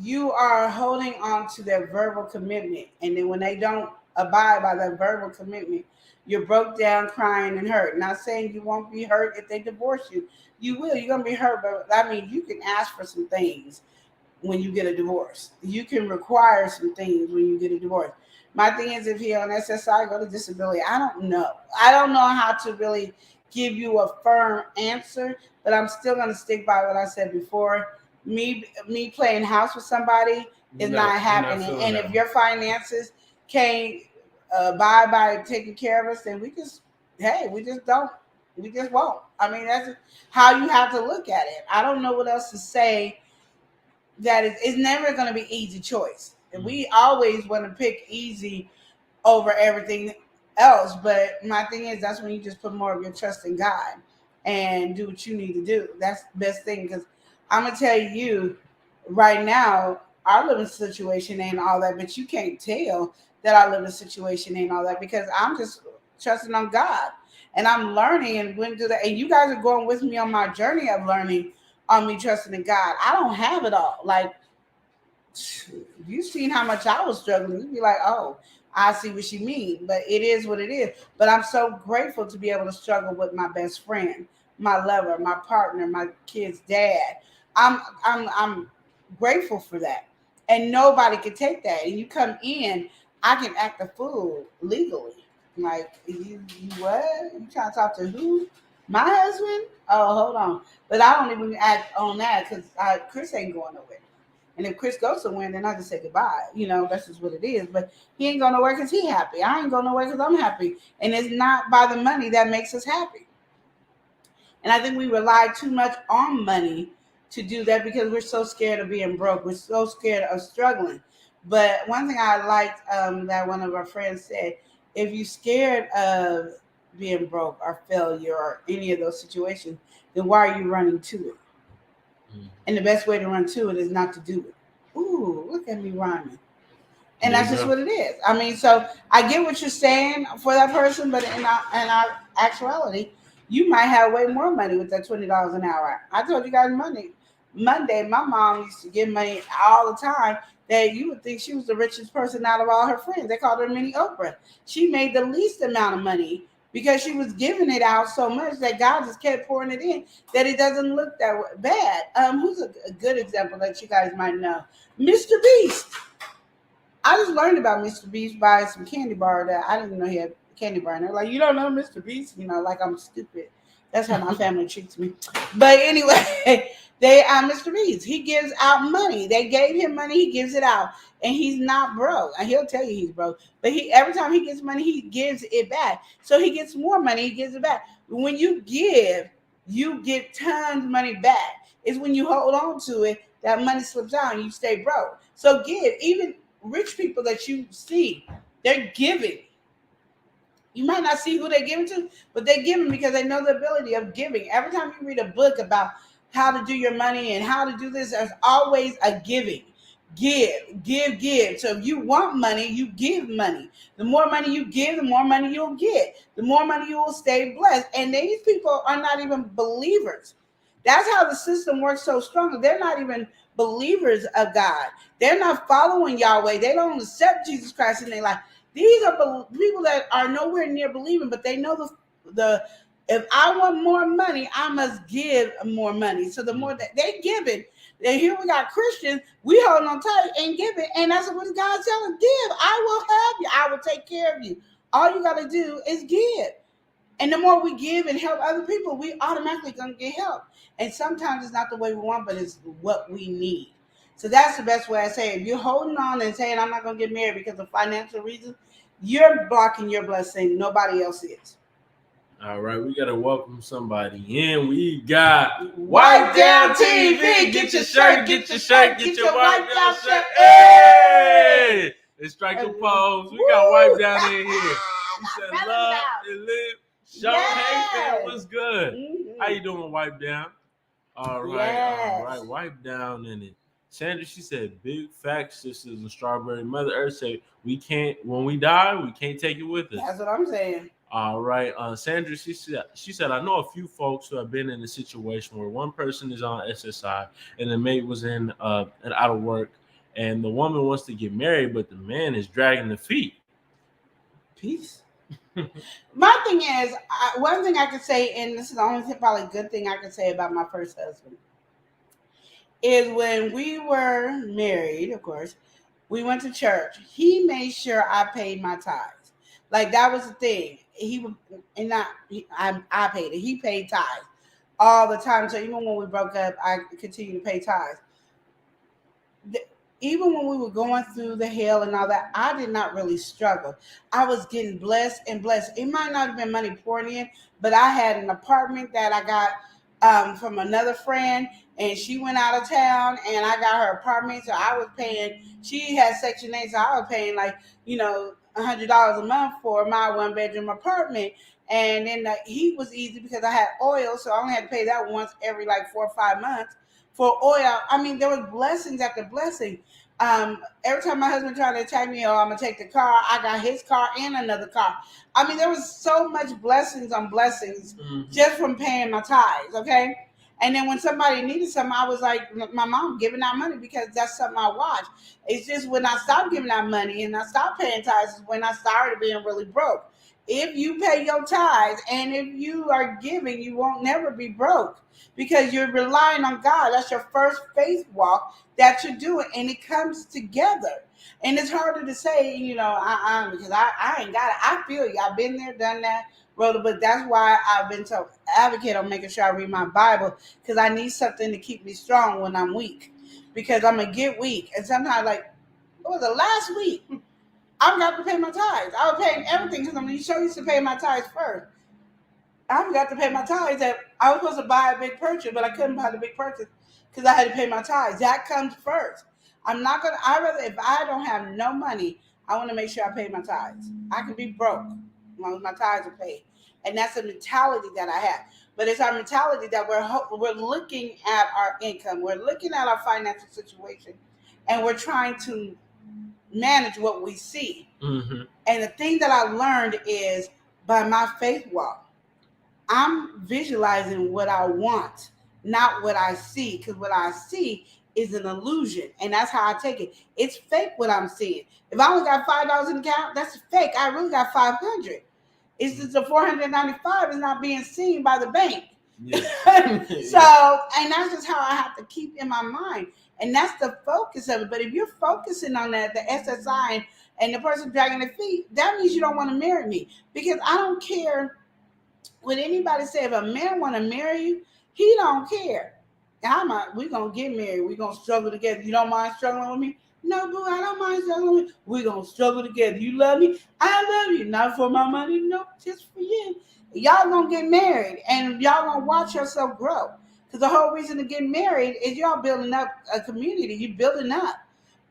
you are holding on to their verbal commitment, and then when they don't abide by that verbal commitment, you're broke down, crying, and hurt. Not saying you won't be hurt if they divorce you. You will. You're gonna be hurt, but I mean, you can ask for some things when you get a divorce. You can require some things when you get a divorce. My thing is, if he on SSI, go to disability. I don't know. I don't know how to really give you a firm answer, but I'm still gonna stick by what I said before. Me playing house with somebody is not happening. And if your finances can't abide by taking care of us, then we just won't. I mean, that's how you have to look at it. I don't know what else to say. That it's never going to be easy choice. And we always want to pick easy over everything else. But my thing is, that's when you just put more of your trust in God and do what you need to do. That's the best thing, because I'm going to tell you right now, our living situation ain't all that, but you can't tell that our living situation ain't all that, because I'm just trusting on God, and I'm learning and going through that. And you guys are going with me on my journey of learning on me trusting in God. I don't have it all. Like, you've seen how much I was struggling. You'd be like, oh, I see what you mean, but it is what it is. But I'm so grateful to be able to struggle with my best friend, my lover, my partner, my kid's dad. I'm grateful for that, and nobody can take that. And you come in, I can act a fool legally. Like, you what? You trying to talk to who? My husband? Oh, hold on. But I don't even act on that, because Chris ain't going nowhere. And if Chris goes somewhere, then I just say goodbye. You know, that's just what it is. But he ain't going nowhere because he happy. I ain't going nowhere because I'm happy. And it's not by the money that makes us happy. And I think we rely too much on money to do that, because we're so scared of being broke. We're so scared of struggling. But one thing I liked that one of our friends said, if you're scared of being broke or failure or any of those situations, then why are you running to it? And the best way to run to it is not to do it. Ooh, look at me rhyming. And that's just what it is. I mean, so I get what you're saying for that person, but in our actuality, you might have way more money with that $20 an hour. I told you guys Monday, my mom used to give money all the time that you would think she was the richest person out of all her friends. They called her Mini Oprah. She made the least amount of money because she was giving it out so much that God just kept pouring it in, that it doesn't look that bad. Who's a good example that you guys might know? Mr. Beast. I just learned about Mr. Beast by some candy bar that I didn't know he had candy bar. And they're like, you don't know Mr. Beast? You know, like I'm stupid. That's how my family treats me. But anyway, Mr. Beast, he gives out money. They gave him money, he gives it out. And he's not broke. And he'll tell you he's broke. But every time he gets money, he gives it back. So he gets more money, he gives it back. When you give, you get tons of money back. It's when you hold on to it that money slips out and you stay broke. So give. Even rich people that you see, they're giving. You might not see who they're giving to, but they're giving because they know the ability of giving. Every time you read a book about how to do your money and how to do this, there's always a giving. Give. So if you want money, you give money. The more money you give, the more money you'll get. The more money you will stay blessed. And these people are not even believers. That's how the system works so strong. They're not even believers of God. They're not following Yahweh. They don't accept Jesus Christ in their life. These are people that are nowhere near believing, but they know the if I want more money, I must give more money. So the more that they give it, and here we got Christians, we holding on tight and give it, and that's what God's telling us. Give, I will have you. I will take care of you. All you got to do is give. And the more we give and help other people, we automatically going to get help. And sometimes it's not the way we want, but it's what we need. So that's the best way I say it. If you're holding on and saying, I'm not going to get married because of financial reasons, you're blocking your blessing. Nobody else is. All right, we gotta welcome somebody in. We got Wipe Down TV. Get your shirt, get your shirt, get your wipe down shirt. shirt. Hey! Let's strike the pose. We got Wipe Down in here. He said, "Love and live." Show, hey man, what's good? How you doing, Wipe Down? All right, Wipe Down in it. Sandra, she said, "Big facts, sisters and strawberry." Mother Earth said, "We can't. When we die, we can't take it with us." That's what I'm saying. All right, Sandra, she said, "I know a few folks who have been in a situation where one person is on SSI and the mate was in and out of work, and the woman wants to get married, but the man is dragging the feet." Peace. My thing is, one thing I could say, and this is the only probably good thing I could say about my first husband, is when we were married, of course, we went to church. He made sure I paid my tithes. Like, that was the thing. He would, and not I paid it. He paid tithes all the time. So even when we broke up, I continued to pay tithes. Even when we were going through the hell and all that, I did not really struggle. I was getting blessed and blessed. It might not have been money poured in, but I had an apartment that I got from another friend, and she went out of town, and I got her apartment. So I was paying, she had Section 8, so I was paying like, $100 a month for my 1-bedroom apartment. And then the heat was easy because I had oil, so I only had to pay that once every like 4 or 5 months. For oil, I mean, there was blessings after blessing. Every time my husband tried to attack me, I'm gonna take the car, I got his car and another car. I mean, there was so much blessings on blessings just from paying my tithes, okay? And then when somebody needed something, I was like, my mom giving out money because that's something I watch. It's just when I stopped giving out money and I stopped paying tithes is when I started being really broke. If you pay your tithes and if you are giving, you won't never be broke because you're relying on God. That's your first faith walk that you're doing, and it comes together. And it's harder to say, because I ain't got it. I feel you. I've been there, done that, wrote a book. That's why I've been so advocate on making sure I read my Bible, because I need something to keep me strong when I'm weak, because I'm going to get weak. And sometimes, like, what was it, last week? I've got to pay my tithes. I was paying everything because I'm used to pay my tithes first. I forgot to pay my tithes. That I was supposed to buy a big purchase, but I couldn't buy the big purchase because I had to pay my tithes. That comes first. I rather, if I don't have no money, I want to make sure I pay my tithes. I can be broke as long as my tithes are paid. And that's the mentality that I have. But it's our mentality that we're looking at our income. We're looking at our financial situation, and we're trying to manage what we see. And the thing that I learned is by my faith walk, I'm visualizing what I want, not what I see, because what I see is an illusion, and that's how I take it. It's fake what I'm seeing. If I only got $5 in the account, that's fake. I really got 500. It's just the 495 is not being seen by the bank. Yeah. So, and that's just how I have to keep in my mind. And that's the focus of it. But if you're focusing on that, the SSI and the person dragging their feet, that means you don't want to marry me. Because I don't care what anybody say. If a man want to marry you, he don't care. We're going to get married. We're going to struggle together. You don't mind struggling with me? No, boo, I don't mind struggling with you. We're going to struggle together. You love me? I love you. Not for my money. No, just for you. Y'all going to get married. And y'all going to watch yourself grow. Because the whole reason to get married is y'all building up a community. You're building up.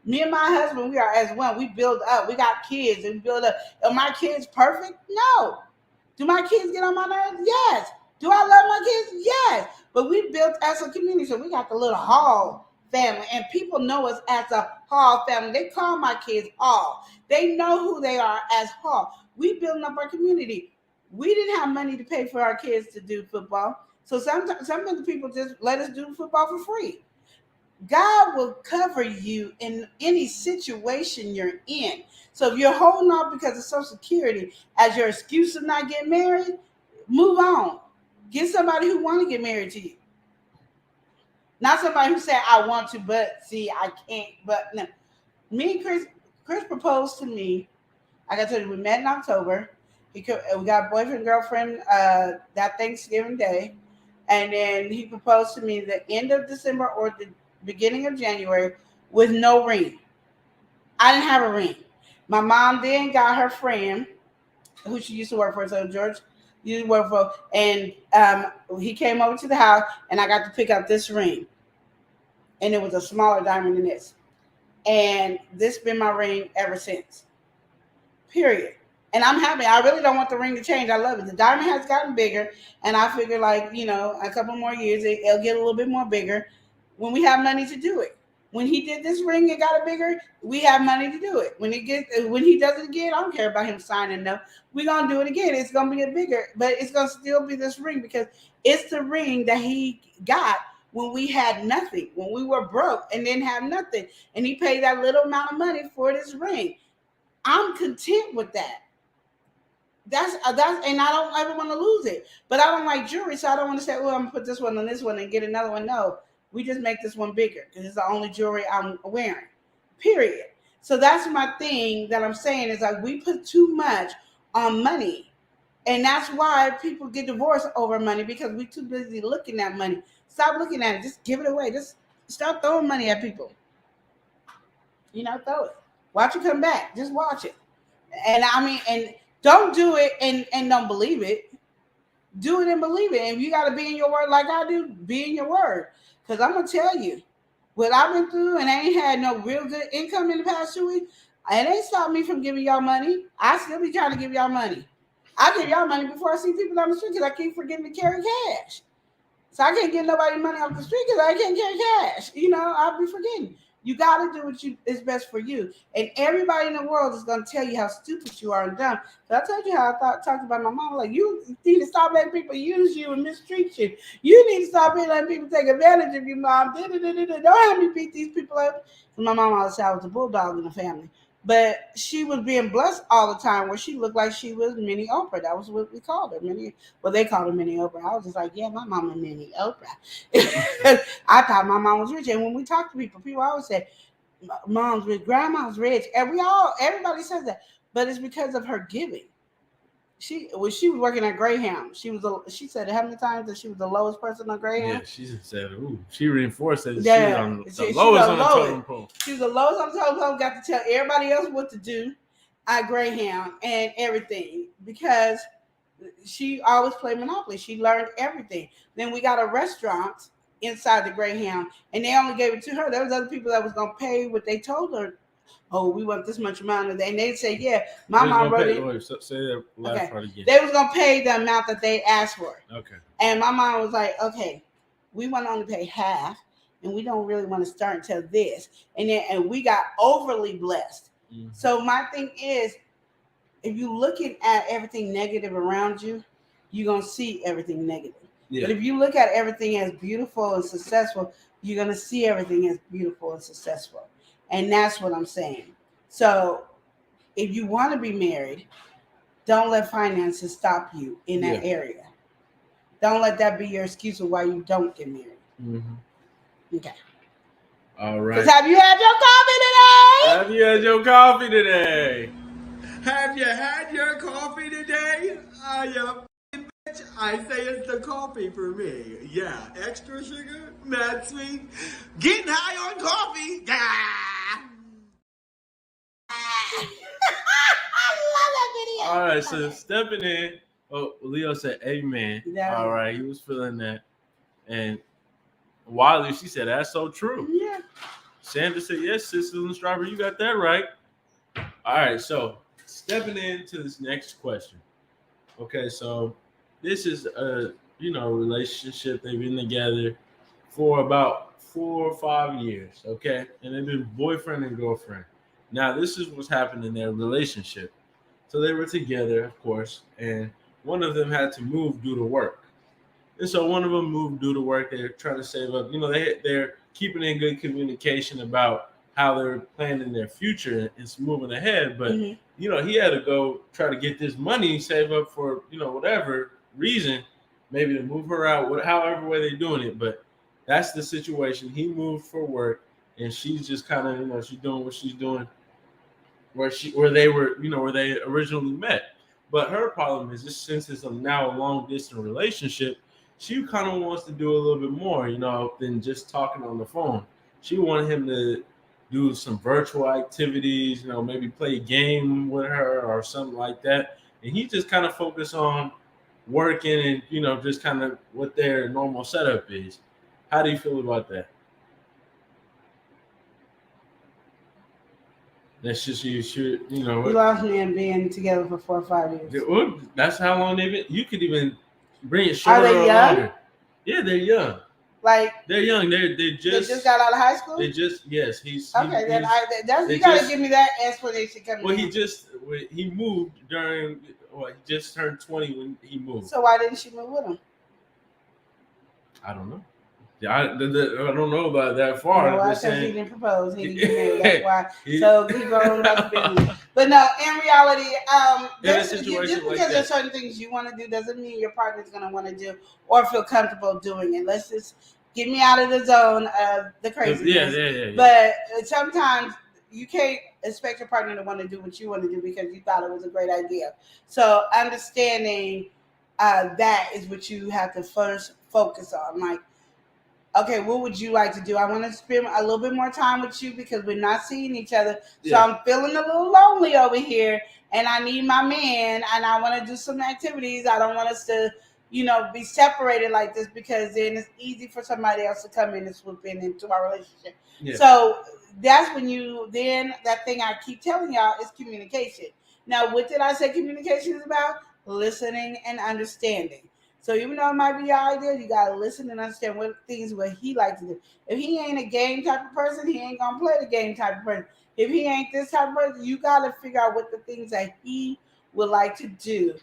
Me and my husband, we are as one. We build up. We got kids and we build up. Are my kids perfect? No. Do my kids get on my nerves? Yes. Do I love my kids? Yes. But we built as a community. So we got the little Hall family. And people know us as a Hall family. They call my kids Hall. They know who they are as Hall. We building up our community. We didn't have money to pay for our kids to do football. So some of the people just let us do football for free. God will cover you in any situation you're in. So if you're holding off because of Social Security as your excuse of not getting married, move on. Get somebody who want to get married to you. Not somebody who said, I want to, but see, I can't. But no. Me and Chris proposed to me. I got to tell you, we met in October. We got boyfriend, girlfriend that Thanksgiving Day. And then he proposed to me the end of December or the beginning of January with no ring. I didn't have a ring. My mom then got her friend, who she used to work for, so George You work for, and he came over to the house, and I got to pick up this ring, and it was a smaller diamond than this, and this been my ring ever since. Period. And I'm happy. I really don't want the ring to change. I love it. The diamond has gotten bigger, and I figure, like, a couple more years, it'll get a little bit more bigger when we have money to do it. When he did this ring and got it bigger, we have money to do it. When he does it again, I don't care about him signing no. We're gonna do it again. It's gonna be a bigger, but it's gonna still be this ring because it's the ring that he got when we had nothing, when we were broke and didn't have nothing, and he paid that little amount of money for this ring. I'm content with that. That's and I don't ever want to lose it. But I don't like jewelry, so I don't want to say, well, I'm gonna put this one on this one and get another one. No, we just make this one bigger because it's the only jewelry I'm wearing. Period. So that's my thing that I'm saying is like we put too much on money. And that's why people get divorced over money because we're too busy looking at money. Stop looking at it. Just give it away. Just stop throwing money at people. Throw it. Watch it come back. Just watch it. And and don't do it and don't believe it. Do it and believe it. And if you got to be in your word like I do, be in your word. Because I'm going to tell you, what I've been through, and I ain't had no real good income in the past 2 weeks, it ain't stopped me from giving y'all money. I still be trying to give y'all money. I give y'all money before I see people on the street because I keep forgetting to carry cash. So I can't get nobody money off the street because I can't carry cash. I'll be forgetting. You got to do what is best for you. And everybody in the world is going to tell you how stupid you are and dumb. So I told you how I talked about my mom. Like, you need to stop letting people use you and mistreat you. You need to stop letting people take advantage of you, Mom. Don't have me beat these people up. So my mom always said I was a bulldog in the family. But she was being blessed all the time where she looked like she was Mini Oprah. That was what we called her. They called her Mini Oprah. I was just like, yeah, my mama Mini Oprah. I thought my mom was rich. And when we talk to people always say, mom's rich, grandma's rich. And everybody says that. But it's because of her giving. She was working at Greyhound. She said how many times that she was the lowest person on Greyhound? Yeah, she said, she reinforced that she was on the lowest on the totem pole. She was the lowest on the totem pole, got to tell everybody else what to do at Greyhound and everything because she always played Monopoly. She learned everything. Then we got a restaurant inside the Greyhound, and they only gave it to her. There was other people that was going to pay what they told her. Oh, we want this much money. And they'd say, yeah, my mom wrote it. Say that last part again. They was going to pay the amount that they asked for. Okay. And my mom was like, okay, we want to only pay half, and we don't really want to start until this. And we got overly blessed. Mm-hmm. So my thing is, if you're looking at everything negative around you, you're going to see everything negative. Yeah. But if you look at everything as beautiful and successful, you're going to see everything as beautiful and successful. And that's what I'm saying. So if you want to be married, don't let finances stop you in that area. Don't let that be your excuse of why you don't get married. Mm-hmm. Okay. All right. Because have you had your coffee today? Have you had your coffee today? Have you had your coffee today? Bitch, I say it's the coffee for me. Yeah, extra sugar, mad sweet. Getting high on coffee. I love that video. All right, so stepping in. Oh, Leo said, amen. Yeah. All right, he was feeling that. And Wiley, she said, that's so true. Yeah. Sandra said, yes, Sister and Strawberry, you got that right. All right, so stepping into this next question. Okay, so this is a relationship. They've been together for about 4 or 5 years, okay? And they've been boyfriend and girlfriend. Now, this is what's happened in their relationship. So they were together, of course, and one of them had to move due to work. And so one of them moved due to work. They're trying to save up. They're keeping in good communication about how they're planning their future and moving ahead. But, he had to go try to get this money, save up for, whatever reason, maybe to move her out, however way they're doing it. But that's the situation. He moved for work, and she's just kind of, she's doing what she's doing where they originally met. But her problem is just since it's now a long distance relationship, she kind of wants to do a little bit more, than just talking on the phone. She wanted him to do some virtual activities, maybe play a game with her or something like that. And he just kind of focused on working and just kind of what their normal setup is. How do you feel about that? That's just you should You lost me in being together for 4 or 5 years. That's how long they've been. You could even bring it Are shorter they or young? longer. Yeah, they're young. Like They're young. They they just just got out of high school. they just yes. He's Okay, then they you gotta just- give me that explanation coming. well, in. he moved during. Well, he just turned 20 when he moved. So why didn't she move with him? I don't know. Yeah, I don't know about that far. No, I'm just because he saying. didn't propose. He didn't get married. That's why. He- So keep going about your business. But no, in reality, In a just situation because like there's that. certain things you want to do doesn't mean your partner's going to want to do or feel comfortable doing it. Let's just get me out of the zone of the craziness. Yeah. But sometimes you can't expect your partner to want to do what you want to do because you thought it was a great idea. So understanding that is what you have to first focus on. Like, okay, what would you like to do? I want to spend a little bit more time with you because we're not seeing each other. So Yeah. I'm feeling a little lonely over here and I need my man and I want to do some activities. I don't want us to, be separated like this because then it's easy for somebody else to come in and swoop in into our relationship. Yeah. So that's when that thing I keep telling y'all is communication. Now, what did I say communication is about? Listening and understanding. So even though it might be your idea, you gotta listen and understand what he likes to do. If he ain't a game type of person, he ain't gonna play the game type of person. If he ain't this type of person, you gotta figure out what the things that he would like to do.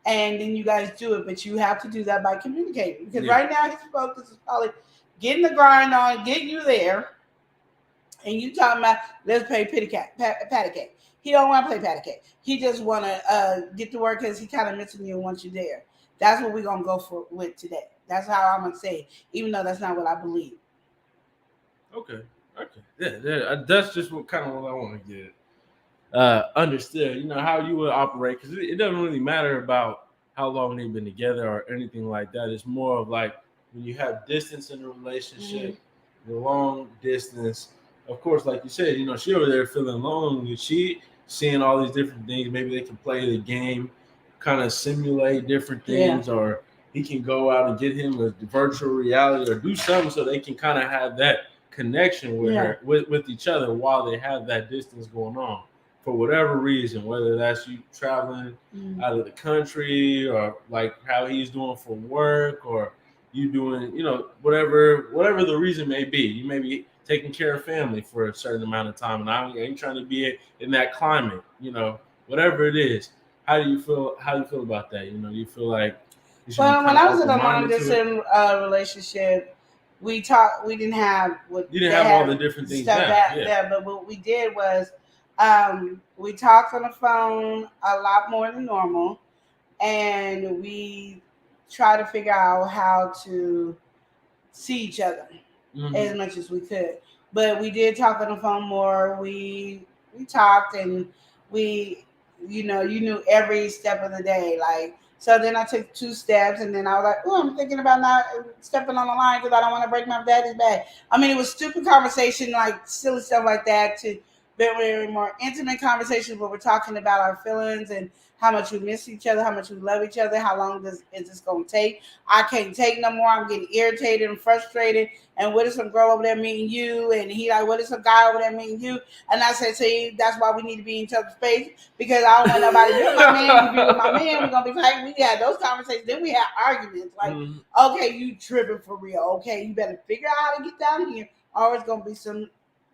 And then you guys do it, but you have to do that by communicating. Because right now his focus is probably getting the grind on, getting you there, and you talking about let's play patty cake. He don't want to play patty cake. He just want to get to work because he kind of missing you and wants you there. That's what we're going to go with today. That's how I'm going to say it, even though that's not what I believe. Okay. Yeah. That's just what I want to get understood. How you would operate, because it doesn't really matter about how long they've been together or anything like that. It's more of like when you have distance in a relationship, the long distance. Of course, like you said, she over there feeling lonely. She seeing all these different things. Maybe they can play the game, kind of simulate different things, or he can go out and get him a virtual reality or do something so they can kind of have that connection with her, with each other while they have that distance going on for whatever reason, whether that's you traveling out of the country or like how he's doing for work or you doing, whatever the reason may be. You may be taking care of family for a certain amount of time, and I ain't trying to be in that climate, whatever it is. How do you feel about that? You feel like when I was in a long distance relationship, we didn't have all the different things there, but what we did was we talked on the phone a lot more than normal, and we try to figure out how to see each other as much as we could. But we did talk on the phone more. We talked and we, you knew every step of the day. Like, so then I took 2 steps and then I was like, oh, I'm thinking about not stepping on the line because I don't want to break my daddy's back. I mean, it was stupid conversation, like silly stuff like that, to very more intimate conversations where we're talking about our feelings and how much we miss each other, how much we love each other, how long is this going to take. I can't take no more. I'm getting irritated and frustrated. And what if some girl over there meeting you? And he like, what if some guy over there meeting you? And I said, see, that's why we need to be in each other's space because I don't want nobody to be with my man. You be with my man. We're going to be fighting. We had those conversations. Then we had arguments like, okay, you tripping for real. Okay, you better figure out how to get down here or it's going to be some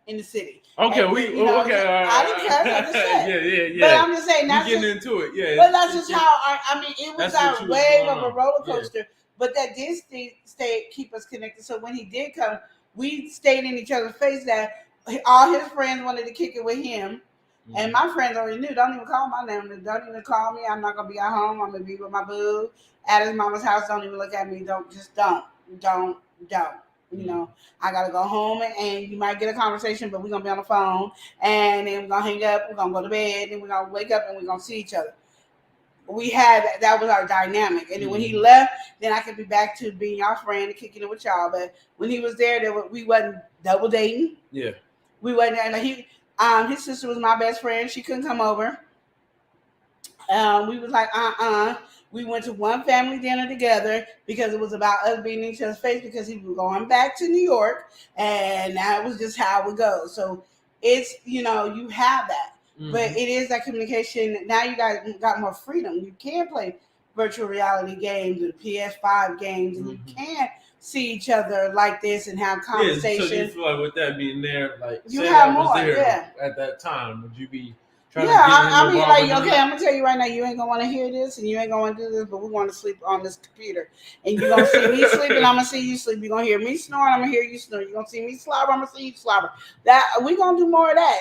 in the city. Okay, and, okay. I didn't cuss. I just said. Yeah. But I'm just saying, that's getting into it. Yeah. But that's just how it was a wave of a roller coaster. Yeah. But that did keep us connected. So when he did come, we stayed in each other's face that all his friends wanted to kick it with him. And my friends already knew, don't even call my name. Don't even call me. I'm not going to be at home. I'm going to be with my boo at his mama's house. Don't even look at me. Don't. I got to go home and you might get a conversation, but we're going to be on the phone. And then we're going to hang up. We're going to go to bed. And we're going to wake up and we're going to see each other. That was our dynamic. And then when he left, then I could be back to being your friend and kicking it with y'all. But when he was there, we wasn't double dating. Yeah. We wasn't. And his sister was my best friend. She couldn't come over. We was like, We went to one family dinner together because it was about us being in each other's face because he was going back to New York, and that was just how it would go. So it's, you have that. Mhm. But it is that communication. Now you guys got more freedom. You can play virtual reality games and PS5 games, and you can see each other like this and have Yeah, so you conversations. feel like with that being there, like You say have that was more, there yeah. at that time, would you be trying Yeah, to get him I mean, involved like, with okay, that? I'm gonna tell you right now, you ain't gonna want to hear this, and you ain't gonna want to do this, but we want to sleep on this computer, and you're gonna see me sleeping. I'm gonna see you sleep. You're gonna hear me snoring. I'm gonna hear you snore. You're gonna see me slobber. I'm gonna see you slobber. That we gonna do more of that.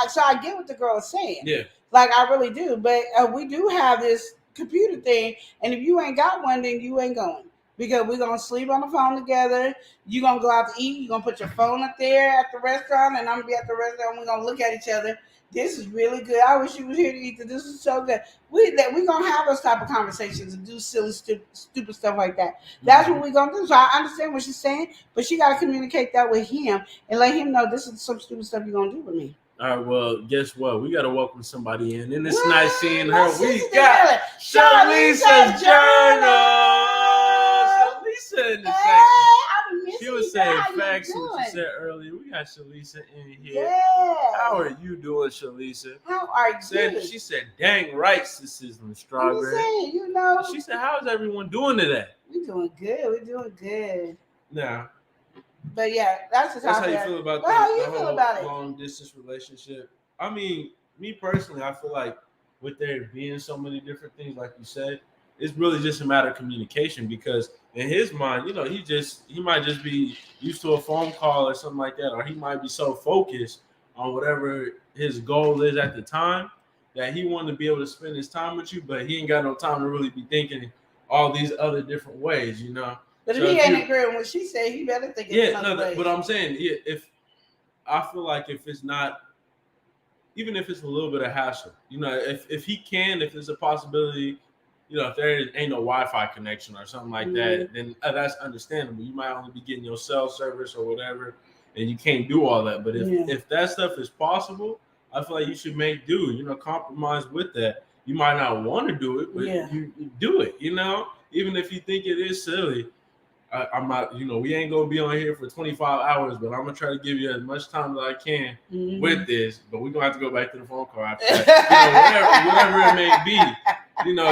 So I get what the girl is saying. Yeah. Like, I really do, but we do have this computer thing, and if you ain't got one, then you ain't going. Because we're going to sleep on the phone together. You're going to go out to eat. You're going to put your phone up there at the restaurant, and I'm going to be at the restaurant. We're going to look at each other. This is really good. I wish you was here to eat this. This is so good. We're going to have those type of conversations and do silly, stupid stuff like that. That's what we're going to do. So I understand what she's saying, but she got to communicate that with him and let him know this is some stupid stuff you're going to do with me. All right, well, guess what? We got to welcome somebody in. And it's nice seeing her. We sister got Shalisa Journal. Shalisa in the section. She was saying facts what you said earlier. We got Shalisa in here. Yeah. How are you doing, Shalisa? How are you? She said, dang right, sizzling strawberry. I'm saying, She said, how's everyone doing today? We're doing good. We're doing good. Now, but yeah, that's how you feel about how you feel about it? Long distance relationship. I mean, me personally, I feel like with there being so many different things, like you said, it's really just a matter of communication because in his mind, he might just be used to a phone call or something like that, or he might be so focused on whatever his goal is at the time that he wanted to be able to spend his time with you, but he ain't got no time to really be thinking all these other different ways, But if he ain't agreeing with what she said, he better think it's another way. But I'm saying, if I feel like if it's not, even if it's a little bit of hassle, if he can, if there's a possibility, if there ain't no Wi-Fi connection or something like that, then that's understandable. You might only be getting your cell service or whatever, and you can't do all that. But if that stuff is possible, I feel like you should make do, compromise with that. You might not want to do it, but you do it, even if you think it is silly. I'm not, we ain't gonna be on here for 25 hours, but I'm gonna try to give you as much time as I can with this. But we're gonna have to go back to the phone call after that. Whatever it may be,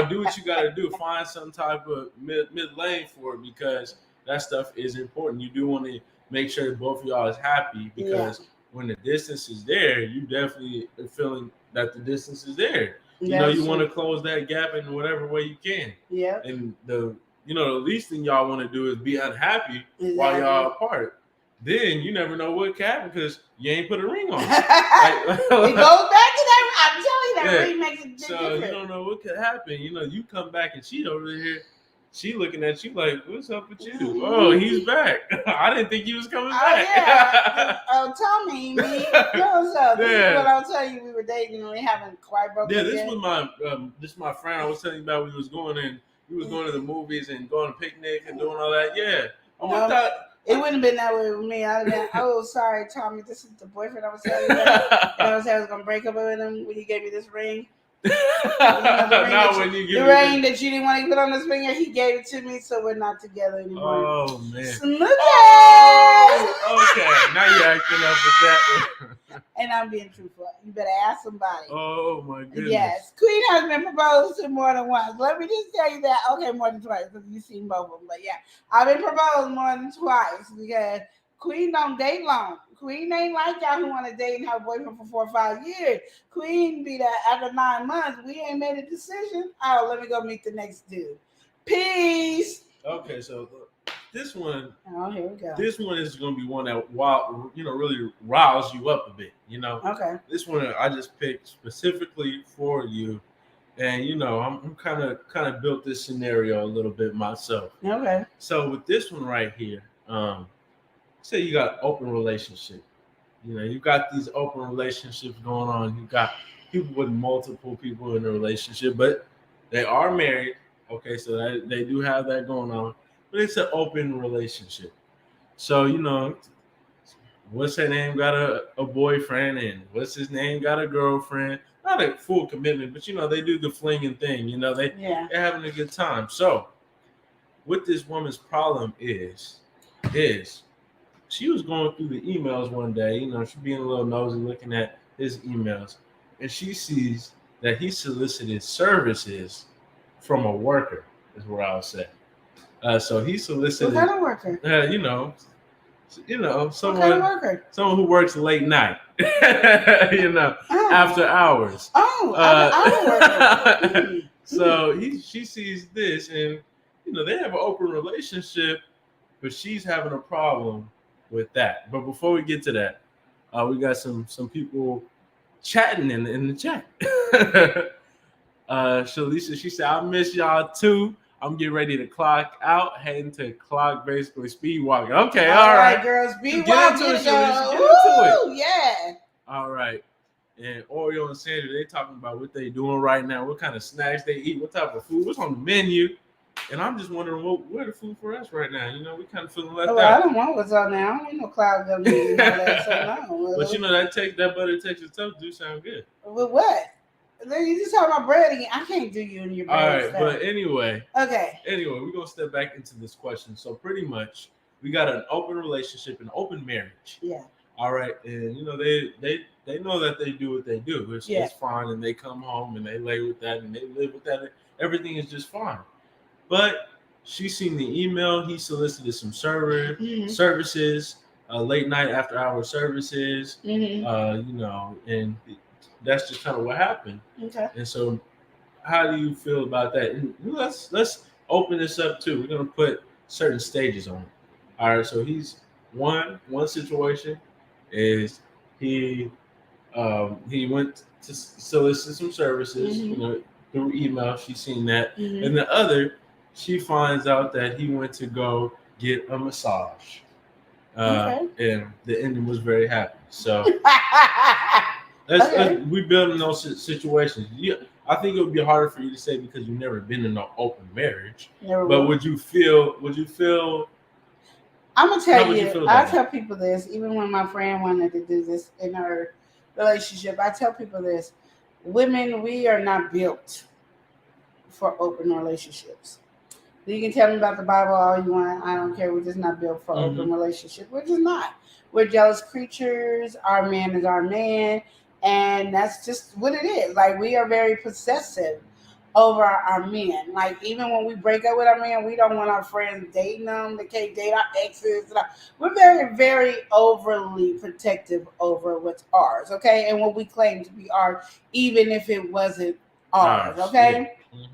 do what you gotta do. Find some type of mid lane for it because that stuff is important. You do want to make sure both of y'all is happy because when the distance is there, you definitely are feeling that the distance is there. You want to close that gap in whatever way you can. Yeah. And the least thing y'all want to do is be unhappy while y'all apart. Then you never know what can happen because you ain't put a ring on. It goes back to that. I'm telling you, that ring makes it different. So you don't know what could happen. You come back and she over here, she looking at you like, what's up with you? Oh, he's back. I didn't think he was coming back. Yeah. Tommy, me. This is what I'll tell you. We were dating and we haven't quite broken yet. This was my friend I was telling you about. We was going to the movies and going to picnic and doing all that. Yeah. It wouldn't have been that way with me. I'd have been, oh, sorry, Tommy. This is the boyfriend I was telling you about. And I was going to break up with him when he gave me this ring. The ring that you didn't want to put on his finger, he gave it to me, so we're not together anymore. Oh, man. Okay. Now you're acting up with that. And I'm being truthful. You better ask somebody. Oh, my goodness. Yes. Queen has been proposed to more than once. Let me just tell you that. Okay, more than twice, because you've seen both of them. But yeah, I've been proposed more than twice because Queen don't date long. Queen ain't like y'all who want to date and have a boyfriend for 4 or 5 years. Queen be that after 9 months, we ain't made a decision. Oh, let me go meet the next dude. Peace. Okay, so this one. Oh, here we go. This one is going to be one that really riles you up a bit. Okay. This one I just picked specifically for you, and I'm kind of built this scenario a little bit myself. Okay. So with this one right here, say you got open relationship. You got these open relationships going on. You got people with multiple people in a relationship, but they are married. Okay, so they do have that going on, but it's an open relationship. So what's her name got a boyfriend, and what's his name got a girlfriend. Not a full commitment, but they do the flinging thing. They're having a good time. So what this woman's problem is she was going through the emails one day, she being a little nosy looking at his emails, and she sees that he solicited services from a worker, is what I'll say. So he solicited. What kind of worker? Someone who works late night, after hours. After hour worker. So she sees this, and they have an open relationship, but she's having a problem with that. But before we get to that, we got some people chatting in the chat. Shalisa, she said, "I miss y'all too. I'm getting ready to clock out, heading to clock, basically speed walking." Okay, all right, girls, speed get walking. into it, Shalisa. Get into it. Yeah. All right. And Oreo and Sandra, they talking about what they doing right now, what kind of snacks they eat, what type of food, what's on the menu. And I'm just wondering where the food for us right now. We kind of feeling left out. I don't want what's on there. I don't want no cloud gummy and all that. So no. But that butter Texas toast do sound good. With what? You just talking about bread again. I can't do you and your bread. All right, stuff. but anyway. Okay. Anyway, we're gonna step back into this question. So pretty much, we got an open relationship, an open marriage. Yeah. All right, and they know that they do what they do. It's fine, and they come home and they lay with that and they live with that. Everything is just fine. But she seen the email. He solicited some services, late night after hour services. And that's just kind of what happened. Okay. And so, how do you feel about that? And let's open this up too. We're gonna put certain stages on it. All right. So he's one situation is he went to solicit some services. Through email. She's seen that, and the other. She finds out that he went to go get a massage. And the ending was very happy. So we build in those situations. I think it would be harder for you to say because you've never been in an open marriage. But would you feel? I'm gonna tell you. I tell people this. Even when my friend wanted to do this in her relationship, I tell people this: women, we are not built for open relationships. You can tell me about the Bible all you want. I don't care. We're just not built for open relationship. We're just not. We're jealous creatures. Our man is our man. And that's just what it is. Like, we are very possessive over our men. Like, even when we break up with our man, we don't want our friends dating them. They can't date our exes. We're very, very overly protective over what's ours, okay? And what we claim to be ours, even if it wasn't ours, okay? Yeah.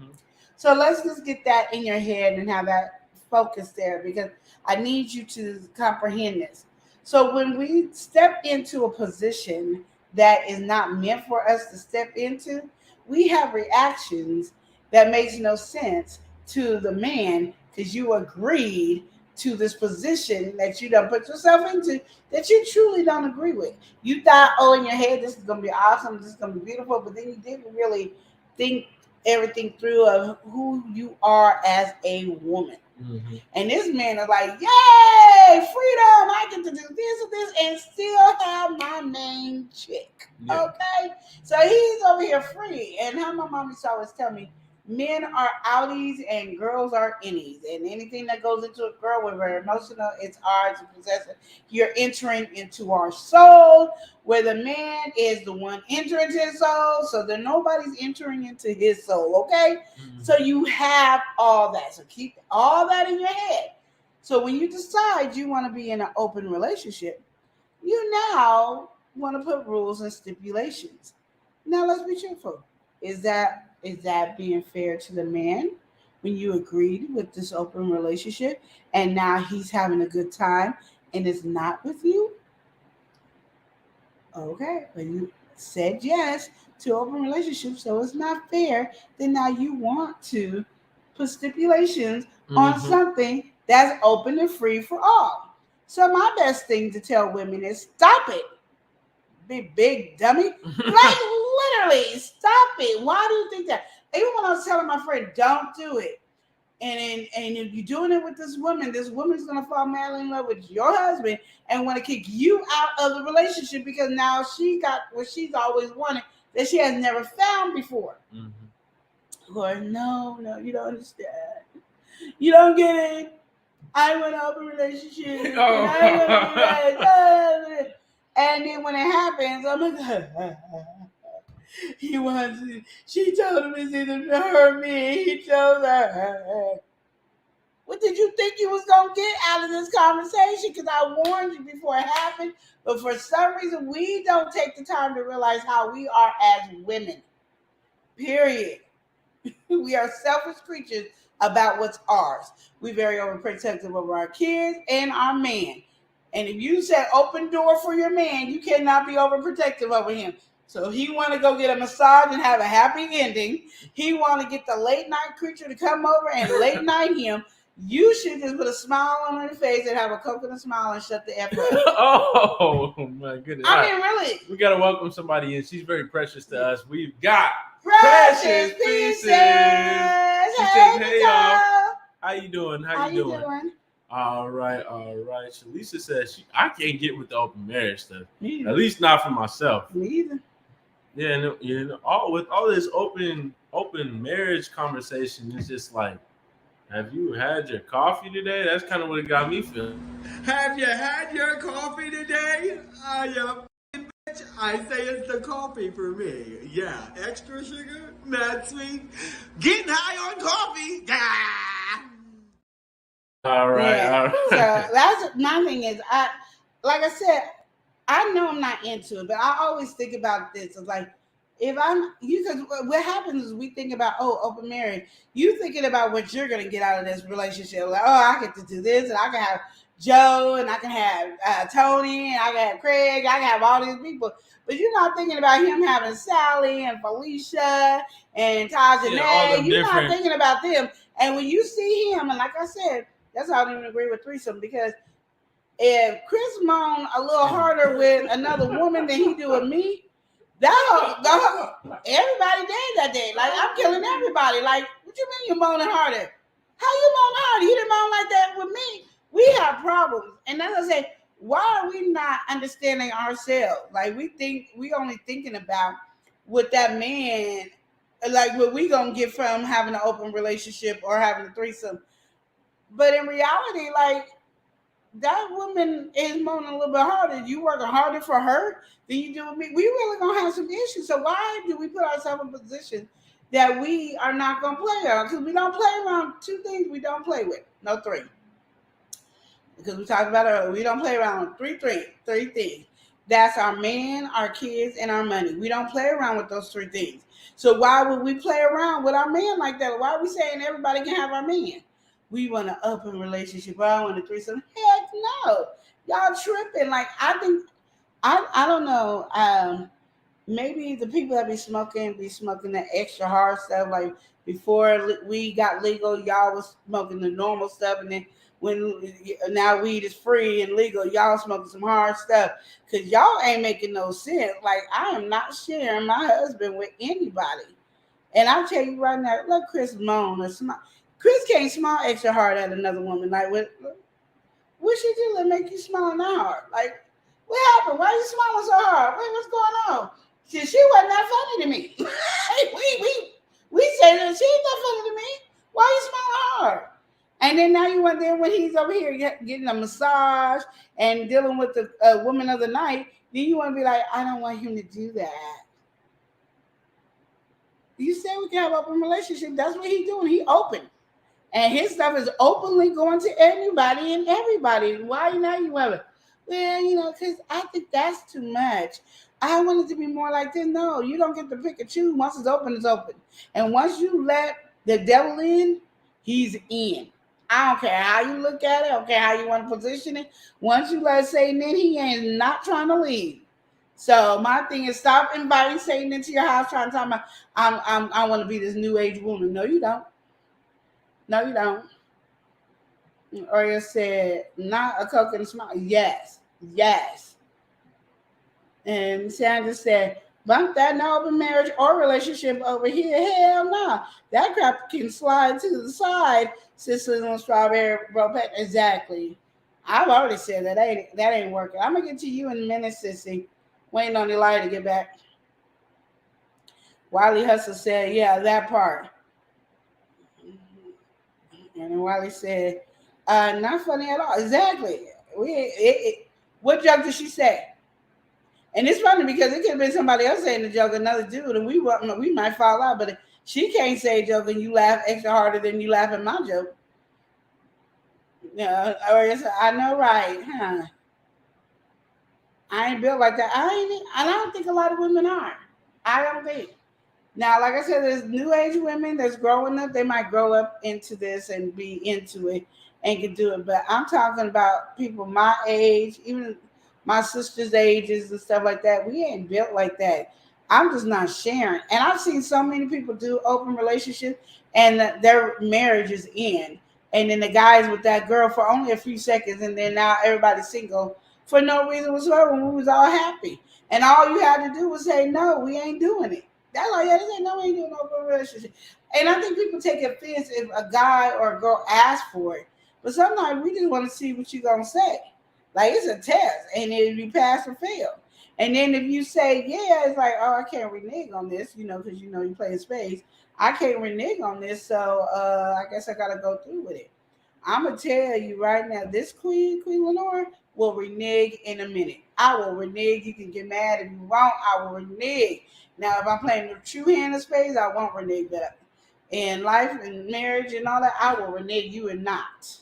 So let's just get that in your head and have that focus there, because I need you to comprehend this. So when we step into a position that is not meant for us to step into, we have reactions that makes no sense to the man because you agreed to this position that you don't put yourself into that you truly don't agree with. You thought, in your head, this is going to be awesome, this is going to be beautiful, but then you didn't really think everything through of who you are as a woman. And this man is like, yay, freedom, I get to do this and this and still have my main chick. Okay, so he's over here free. And how my mom used to always tell me, men are outies and girls are innies, and anything that goes into a girl, when we're emotional, it's ours to possess it. You're entering into our soul, where the man is the one entering into his soul, so that nobody's entering into his soul. Okay, so you have all that, so keep all that in your head. So when you decide you want to be in an open relationship, you now want to put rules and stipulations. Now let's be truthful. Is that being fair to the man when you agreed with this open relationship and now he's having a good time and is not with you? Okay, but you said yes to open relationship, so it's not fair. Then now you want to put stipulations on something that's open and free for all. So my best thing to tell women is stop it. Big dummy. Like, literally, stop it. Why do you think that? Even when I was telling my friend, don't do it, And if you're doing it with this woman's gonna fall madly in love with your husband and want to kick you out of the relationship because now she got what she's always wanted that she has never found before. Mm-hmm. Lord, no, you don't understand. You don't get it. I want to open relationship. Oh. And I want to do that. And then when it happens, I'm like, he wants it. She told him it's either to hurt me. He chose her. What did you think you was going to get out of this conversation? Because I warned you before it happened. But for some reason, we don't take the time to realize how we are as women. Period. We are selfish creatures about what's ours. We're very overprotective over our kids and our man. And if you said open door for your man, you cannot be overprotective over him. So if he want to go get a massage and have a happy ending, he want to get the late night creature to come over and late night him, you should just put a smile on her face and have a coconut smile and shut the F up. Oh, my goodness. I mean, really. We got to welcome somebody in. She's very precious to us. We've got Precious Pieces. Hey, y'all. How you doing? How you doing? All right. Shalisa says I can't get with the open marriage stuff. Neither. At least not for myself. Neither. Yeah, and with all this open marriage conversation, it's just like, have you had your coffee today? That's kind of what it got me feeling. Have you had your coffee today? Bitch, I say it's the coffee for me. Yeah, extra sugar, not sweet. Getting high on coffee. Yeah. All right. So that's my thing is, like I said, I know I'm not into it, but I always think about this. It's like, if because what happens is we think about, open marriage. You thinking about what you're going to get out of this relationship. Like, I get to do this, and I can have Joe, and I can have Tony, and I can have Craig, I can have all these people. But you're not thinking about him having Sally and Felicia and Tajane. You're not thinking about them. And when you see him, and like I said, that's why I don't even agree with threesome, because if Chris moan a little harder with another woman than he do with me, everybody dead that day. Like, I'm killing everybody. Like, what you mean you're moaning harder? How you moaning harder? You didn't moan like that with me. We have problems. And as I say, why are we not understanding ourselves? Like, we only thinking about what that man, like what we gonna get from having an open relationship or having a threesome. But in reality, like, that woman is moaning a little bit harder. You working harder for her than you do with me. We really gonna have some issues. So why do we put ourselves in a position that we are not gonna play around? Because we don't play around two things we don't play with. No, three. Because we talked about it earlier. We don't play around with three things. That's our man, our kids, and our money. We don't play around with those three things. So why would we play around with our man like that? Why are we saying everybody can have our man? We want an open relationship. I want a threesome. Heck no. Y'all tripping. Like, I think, I don't know. Maybe the people that be smoking the extra hard stuff. Like, before we got legal, y'all was smoking the normal stuff. And then now weed is free and legal, y'all smoking some hard stuff. Because y'all ain't making no sense. Like, I am not sharing my husband with anybody. And I'll tell you right now, let Chris moan or smile. Chris can't smile extra hard at another woman. Like, what she do that make you smile that hard? Like, what happened? Why are you smiling so hard? Wait, what's going on? She wasn't that funny to me. we say that she ain't that funny to me. Why are you smiling hard? And then now you want there when he's over here getting a massage and dealing with the woman of the night, then you want to be like, I don't want him to do that. You said we can have open relationship. That's what he's doing. He open. And his stuff is openly going to anybody and everybody. Why now you have it? Well, because I think that's too much. I want it to be more like this. No, you don't get to pick and choose. Once it's open, it's open. And once you let the devil in, he's in. I don't care how you look at it. I don't care how you want to position it. Once you let Satan in, he ain't not trying to leave. So my thing is, stop inviting Satan into your house trying to talk about, I want to be this new age woman. No, you don't. No, you don't. Or you said, not a coconut smile. Yes. And Sandra said, Bump that no open marriage or relationship over here. Hell no. That crap can slide to the side. Sisters on strawberry bro. Exactly. I've already said that ain't working. I'm gonna get to you in a minute, sissy. Waiting on Elijah to get back. Wiley Hustle said, yeah, that part. And then Wiley said, not funny at all. Exactly. What joke did she say? And it's funny because it could have been somebody else saying the joke, another dude, and we might fall out. But she can't say a joke and you laugh extra harder than you laugh at my joke. Yeah, I know, right? Huh? I ain't built like that. I don't think a lot of women are. I don't think. Now, like I said, there's new age women that's growing up. They might grow up into this and be into it and can do it. But I'm talking about people my age, even my sister's ages and stuff like that. We ain't built like that. I'm just not sharing. And I've seen so many people do open relationships and their marriage is in. And then the guys with that girl for only a few seconds, and then now everybody's single for no reason whatsoever when we was all happy. And all you had to do was say, no, we ain't doing it. That's all you had to say, no, we ain't doing no open relationship. And I think people take offense if a guy or a girl asks for it. But sometimes we just want to see what you're going to say. Like, it's a test, and if you pass or fail. And then if you say, yeah, it's like, oh, I can't renege on this, because you play in space. I can't renege on this, so I guess I got to go through with it. I'm going to tell you right now, this Queen Lenore, will renege in a minute. I will renege. You can get mad if you want. I will renege. Now, if I'm playing the true hand of spades, I won't renege. But in life and marriage and all that, I will renege. You and not.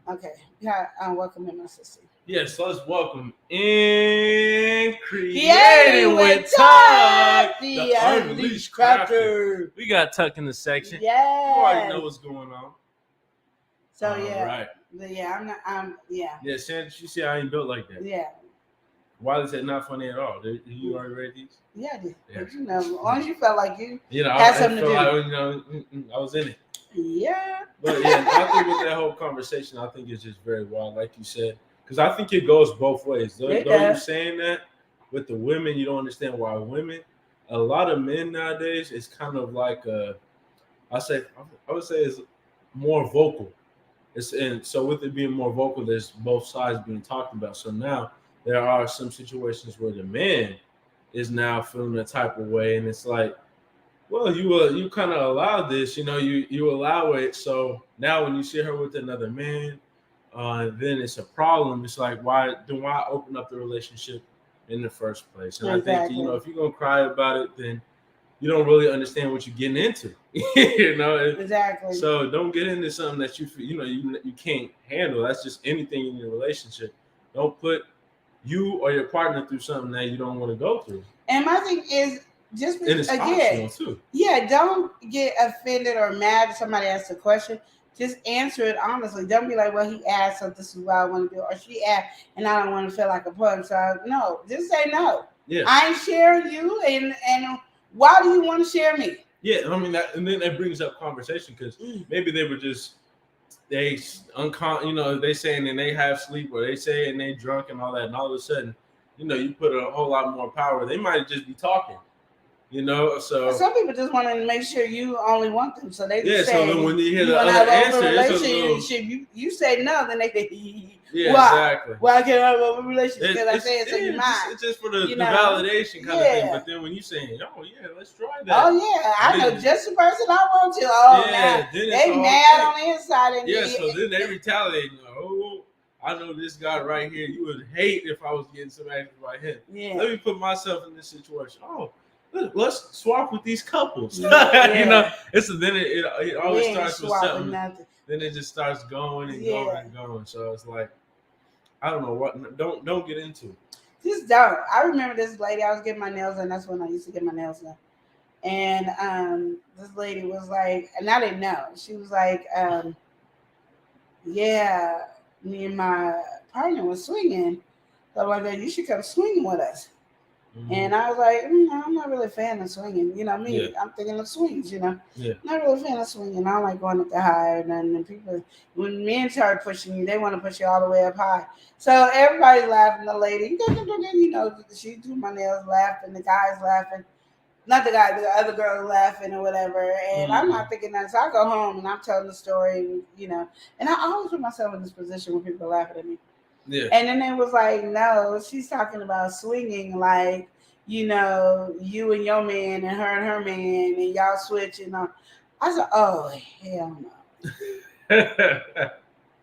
Okay. Yeah, welcome in, my sister. Yes, let's welcome in Creating with Tuck, the Unleashed Crafter. We got Tuck in the section. Yeah. You already know what's going on. So, all yeah. Right. Yeah, Yeah, Sandra, you see I ain't built like that. Yeah. Wiley said not funny at all. Did you already read these? Yeah, I did. Yeah. But as long as you felt like you I had something to do. Like, I was in it. Yeah. But yeah, I think with that whole conversation, I think it's just very wild, like you said. Because I think it goes both ways. Though you're saying that with the women, you don't understand why women, a lot of men nowadays, it's kind of like I would say it's more vocal. And so with it being more vocal, there's both sides being talked about. So now there are some situations where the man is now feeling a type of way, and it's like, well, you kind of allow this, you allow it. So now when you see her with another man, then it's a problem. It's like, why open up the relationship in the first place? And exactly. I think, if you're gonna cry about it, then you don't really understand what you're getting into. Exactly. So don't get into something that you can't handle. That's just anything in your relationship. Don't put you or your partner through something that you don't want to go through. And my thing is, just and it's optional too. Yeah, don't get offended or mad if somebody asks a question. Just answer it honestly. Don't be like, well, he asked, so this is what I want to do. Or she asked, and I don't want to feel like a pug. So no, just say no. Yeah. I ain't sharing you, and why do you want to share me? Yeah, I mean that, and then that brings up conversation because maybe they were just they saying and they have sleep, or they say and they drunk and all that, and all of a sudden, you put a whole lot more power. They might just be talking, So some people just want to make sure you only want them, so they just say. So then when you hear the other answer, you say no, then they say, yeah, why? Exactly. Why can't I have a relationship? Because I say it's in your mind. It's just for the validation kind of thing. But then when you saying, oh yeah, let's try that. Oh yeah, I know just the person I want to. Oh yeah, they mad on the inside. And so then they retaliate. Oh, I know this guy right here. You would hate if I was getting some action by him. Yeah. Let me put myself in this situation. Oh, let's swap with these couples. Yeah. Then it always starts with something. Nothing. Then it just starts going and going and going. So it's like, I don't know what. Don't get into it. Just don't. I remember this lady. I was getting my nails done. That's when I used to get my nails done. And this lady was like, and I didn't know. She was like, yeah, me and my partner was swinging. So I'm like, you should come swing with us. And I was like, I'm not really a fan of swinging. You know me, Yeah. I'm thinking of swings, you know. Yeah. Not really a fan of swinging. I don't like going up the high or nothing. And people, when men start pushing you, they want to push you all the way up high. So everybody's laughing. The lady, you know, she do my nails, laughing. The guy's laughing. Not the guy, the other girl laughing or whatever. And I'm not thinking that. So I go home and I'm telling the story, you know. And I always put myself in this position when people are laughing at me. Yeah. And then it was like, no, she's talking about swinging, like, you know, you and your man and her man, and y'all switching on. I said, oh, hell no.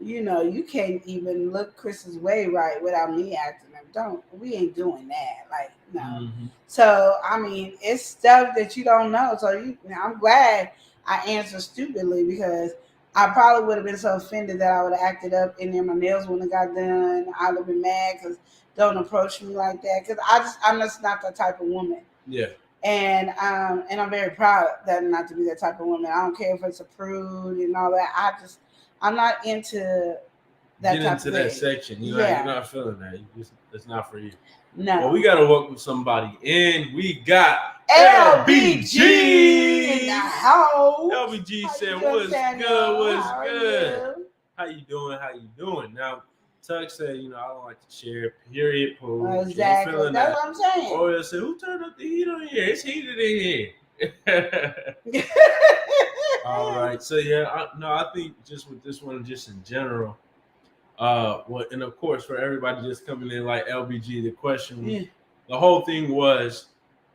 You know, you can't even look Chris's way right without me acting like, we ain't doing that. Like, no. So, I mean, it's stuff that you don't know. So, I'm glad I answered stupidly because I probably would have been so offended that I would have acted up and then my nails wouldn't have got done. I would have been mad because don't approach me like that. Because I'm just not that type of woman. Yeah. And I'm very proud that not to be that type of woman. I don't care if it's a prude and all that. I'm not into that Get type into of that thing. section. You're not feeling that. It's not for you. No. Well, we got to welcome somebody in. We got LBG in the house. LBG said, what's good? How you doing? Now, Tuck said, I don't like to share, period, pooh. Exactly. That's what I'm saying. Or said, who turned up the heat on here? It's heated in here. All right. So, I think just with this one, just in general, and of course, for everybody just coming in like LBG, the question, the whole thing was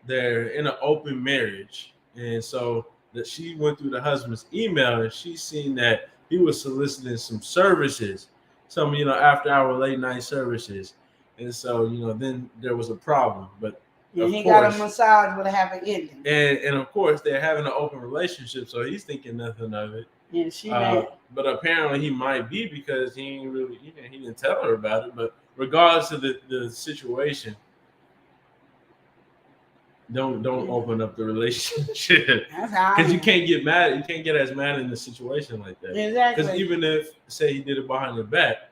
they're in an open marriage. And so that she went through the husband's email and she seen that he was soliciting some services, some, after hour late night services. And so, then there was a problem. But and he got a massage with a happy ending. And of course, they're having an open relationship, so he's thinking nothing of it. And she but apparently he might be because he didn't tell her about it. But regardless of the situation, don't open up the relationship because you can't get mad. You can't get as mad in a situation like that. Exactly. Because even if say he did it behind your back,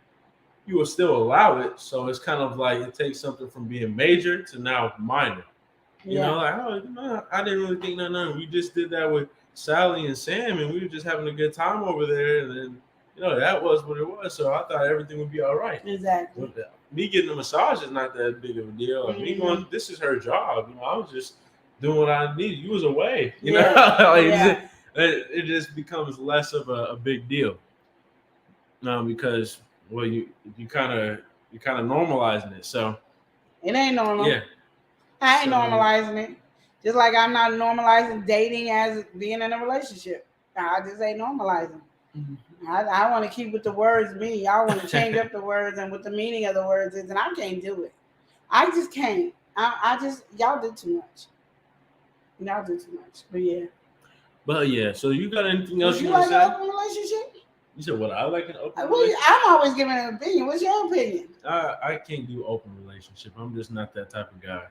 you will still allow it. So it's kind of like it takes something from being major to now minor. You know, like, I didn't really think nothing. We just did that with Sally and Sam, and we were just having a good time over there. And then, that was what it was. So I thought everything would be all right. Exactly. But me getting a massage is not that big of a deal. Me going, this is her job. I was just doing what I needed. You was away. You know, it just becomes less of a big deal. Because you kind of normalizing it. So it ain't normal. Yeah. I ain't normalizing it. Just like I'm not normalizing dating as being in a relationship. I just ain't normalizing. I want to keep what the words mean. Y'all want to change up the words and what the meaning of the words is, and I can't do it. I just can't. Y'all do too much. Y'all do too much. But yeah. But yeah, so you got anything else you want to say? An open relationship? You said what? I like an open relationship? I'm always giving an opinion. What's your opinion? I can't do open relationship. I'm just not that type of guy.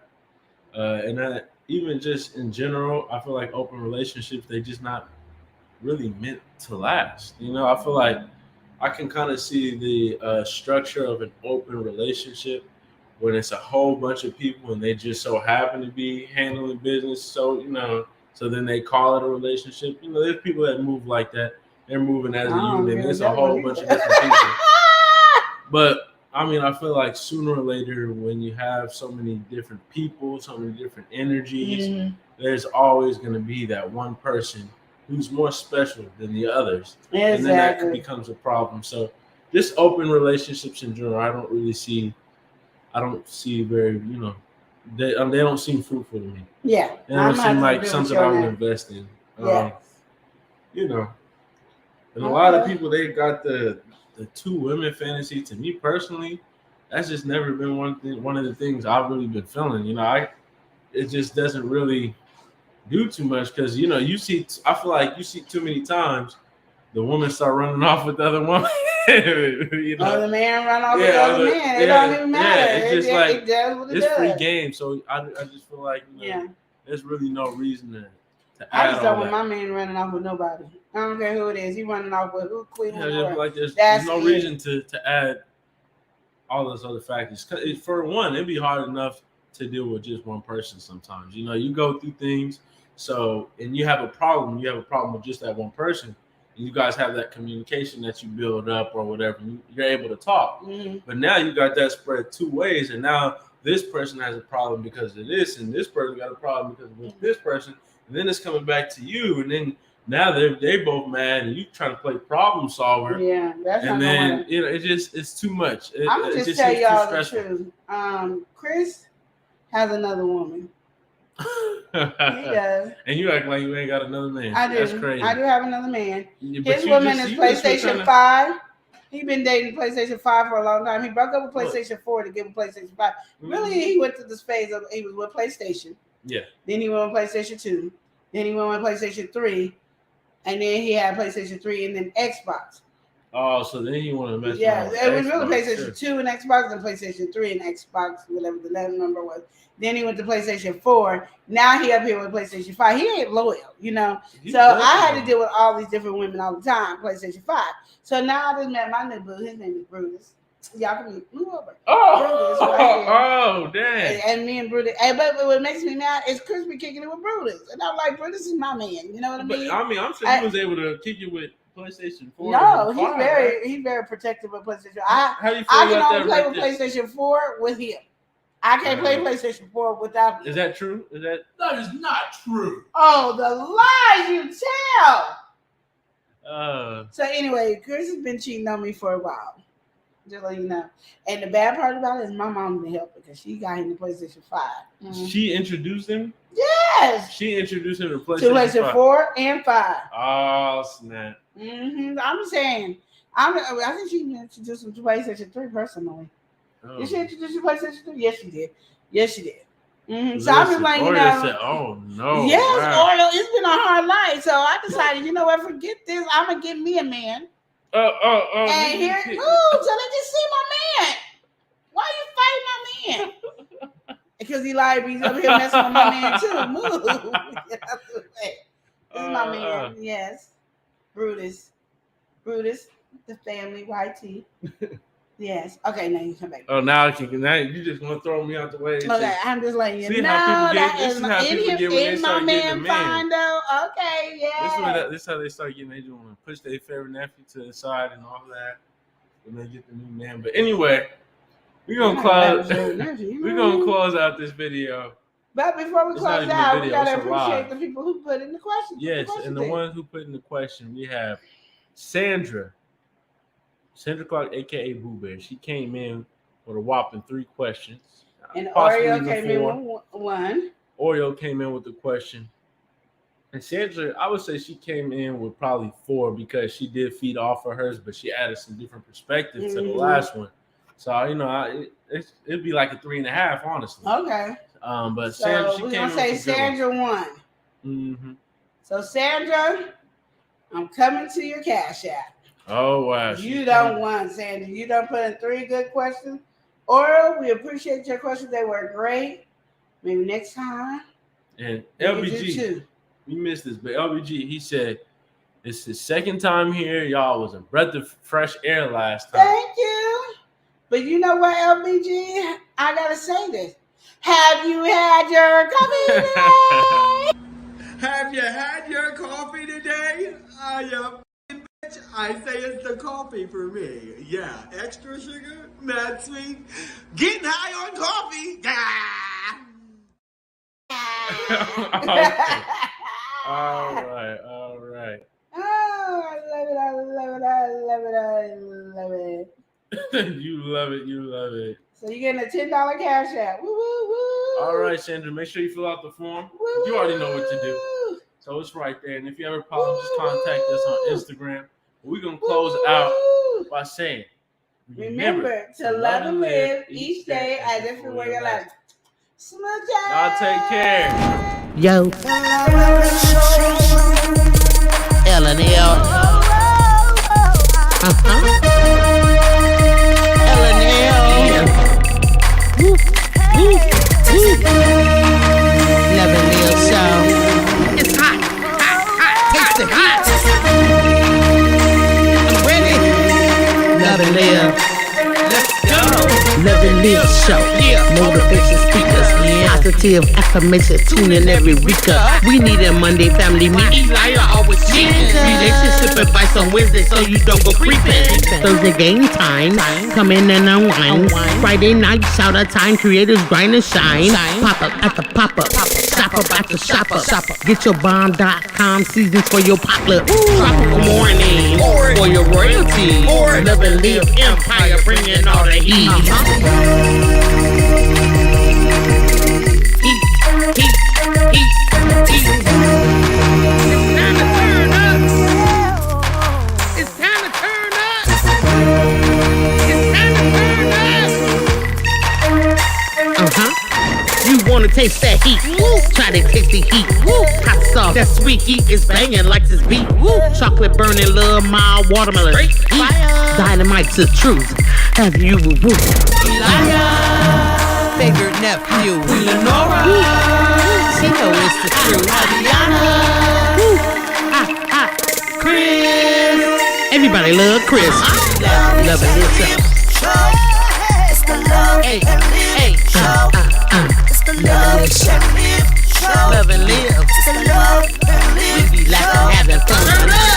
And even just in general, I feel like open relationships, they just not really meant to last. I feel like I can kind of see the structure of an open relationship when it's a whole bunch of people and they just so happen to be handling business. So, so then they call it a relationship. There's people that move like that. They're moving as a unit. It's a whole bunch of different people. But I feel like sooner or later, when you have so many different people, so many different energies, there's always going to be that one person who's more special than the others. Exactly. And then that becomes a problem. So just open relationships in general, I don't see very, they don't seem fruitful to me. Yeah. They don't seem like something I would invest in. Yeah. And a lot of people, they got the two women fantasy. To me personally, that's just never been one of the things I've really been feeling. It just doesn't really do too much because I feel like you see too many times the woman start running off with the other woman. Or the man run off with the other man. It don't even matter. Yeah, it's just like it does what it it's does. free game. So I just feel like there's really no reason to I add just all don't want that. my man running off with nobody. I don't care who it is. He running off with who queen. I just feel like there's no reason to add all those other factors. For one, it'd be hard enough to deal with just one person sometimes. You know, you go through things, and you have a problem. You have a problem with just that one person. And you guys have that communication that you build up or whatever. You're able to talk. Mm-hmm. But now you got that spread two ways, and now this person has a problem because of this, and this person got a problem because of this person, and then it's coming back to you, and then now they both mad, and you trying to play problem solver. Yeah, that's and not then gonna you know it's too much. I'm gonna just tell y'all the truth. Chris has another woman. He does. And you act like you ain't got another man. I do. That's crazy. I do have another man. Yeah, his woman is PlayStation 5. He been dating PlayStation 5 for a long time. He broke up with PlayStation 4 to give him PlayStation 5. Really, he went through this phase of he was with PlayStation. Yeah. Then he went with PlayStation 2. Then he went with PlayStation 3. And then he had PlayStation 3 and then Xbox. Oh, so then you want to mess Yeah, with it was Xbox, really PlayStation 2 and Xbox, and PlayStation 3 and Xbox, whatever the last number was. Then he went to PlayStation 4. Now he up here with PlayStation 5. He ain't loyal, you know. So I had to deal with all these different women all the time, PlayStation 5. So now I just met my new boo. His name is Brutus. Y'all can move over. Oh, Brutus right here. oh, damn. And me and Brutus. But what makes me mad is Chris be kicking it with Brutus. And I'm like, Brutus is my man. You know what I mean? But, I mean, I'm sure he was able to kick it with PlayStation 4. No, 5, he's very protective of PlayStation. How do you feel I can about only that play with PlayStation 4 with him. I can't play PlayStation 4 without him. Is that true? That is not true. Oh, the lies you tell. So anyway, Chris has been cheating on me for a while. Just let you know. And the bad part about it is my mom didn't help because she got him the PlayStation 5. Mm-hmm. She introduced him? Yes. She introduced him to PlayStation 5. To PlayStation 4 and 5. Oh, snap. Mm-hmm. I'm saying, I think she introduced him to PlayStation 3 personally. Oh. Did she introduce you to PlayStation 3? Yes, she did. Yes, she did. Mm-hmm. So I'm just like, you know. Said, oh, no. Yes, wow. Oreo, it's been a hard life. So I decided, you know what, forget this. I'm going to get me a man. And here, move, so they just see my man. Why are you fighting my man? Because he lied, he's over here messing with my man too. Move. This is my man. Yes. Brutus, the family YT. Yes. Okay, now you come back. Oh, now you just want to throw me out the way. Okay, I'm just letting you see know that is my man fine though. Okay, yeah. This is how they start getting. They just want to push their favorite nephew to the side and all that, and they get the new man. But anyway, we're gonna close. We're gonna close out this video. But before we close out, we gotta appreciate the people who put in the question. Yes, and the ones who put in the question, we have Sandra Clock, aka Boo Bear. She came in with a whopping 3 questions. And Oreo came in with 1. Oreo came in with the question. And Sandra, I would say she came in with probably 4 because she did feed off of hers, but she added some different perspectives to the last one. So, you know, it'd be like a 3.5, honestly. Okay. But so Sandra, she we're came gonna say Sandra won. Mm-hmm. So Sandra, I'm coming to your Cash App. Oh wow! You don't want, Sandra. You don't put in 3 good questions. Or we appreciate your questions. They were great. Maybe next time. And LBG, we missed this, but LBG, he said it's his 2nd time here. Y'all was a breath of fresh air last time. Thank you. But you know what, LBG? I gotta say this. Have you had your coffee today? Have you had your coffee today? I say it's the coffee for me. Yeah, extra sugar, mad sweet. Getting high on coffee. Okay. All right. Oh, I love it. You love it. So you're getting a $10 Cash App. Woo, woo, woo. All right, Sandra, make sure you fill out the form. Woo, you already know what to do. So it's right there. And if you have a problem, just contact us on Instagram. We're going to close out by saying, remember to love and live each day as if it were your life. Y'all take care. Yo. L&L. L&L. Love and live show. It's hot. Taste the hot. I'm ready. Love and live. Let's go. Love and live show. Motivation speakers. Positive affirmation, tune in every week. We need a Monday family meet. Eli always cheating. Relationship advice on Wednesday so you don't go creeping. Thursday game time, come in and unwind. Friday night shout out time, creators grind and shine. Pop up at the pop up, shop up at the shop up. Get your bomb.com seasons for your potluck. Tropical morning for your royalty. Love and live empire, bringing all the heat. It's time to turn up. You wanna taste that heat? Try to taste the heat. Hot sauce, that sweet heat is banging like this beat. Chocolate burning, love, mild watermelon. Dynamite's the truth. Have you Favorite nephew. Lenora? She know it's the truth. Chris. Everybody love Chris. Love it yourself. It's the love and live show. It's the love and live show. Love and live. It's the love and live. We be laughing, having fun.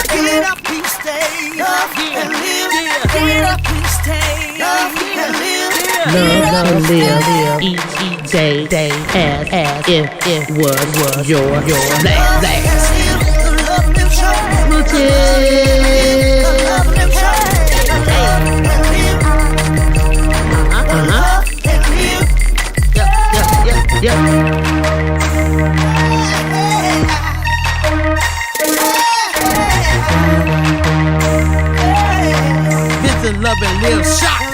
Get up, please stay. Love and live. Get up, please stay. Love and live. Love and live. Each day as if it was your last. The love and live show. The love and live show. This is Love and Live Shot.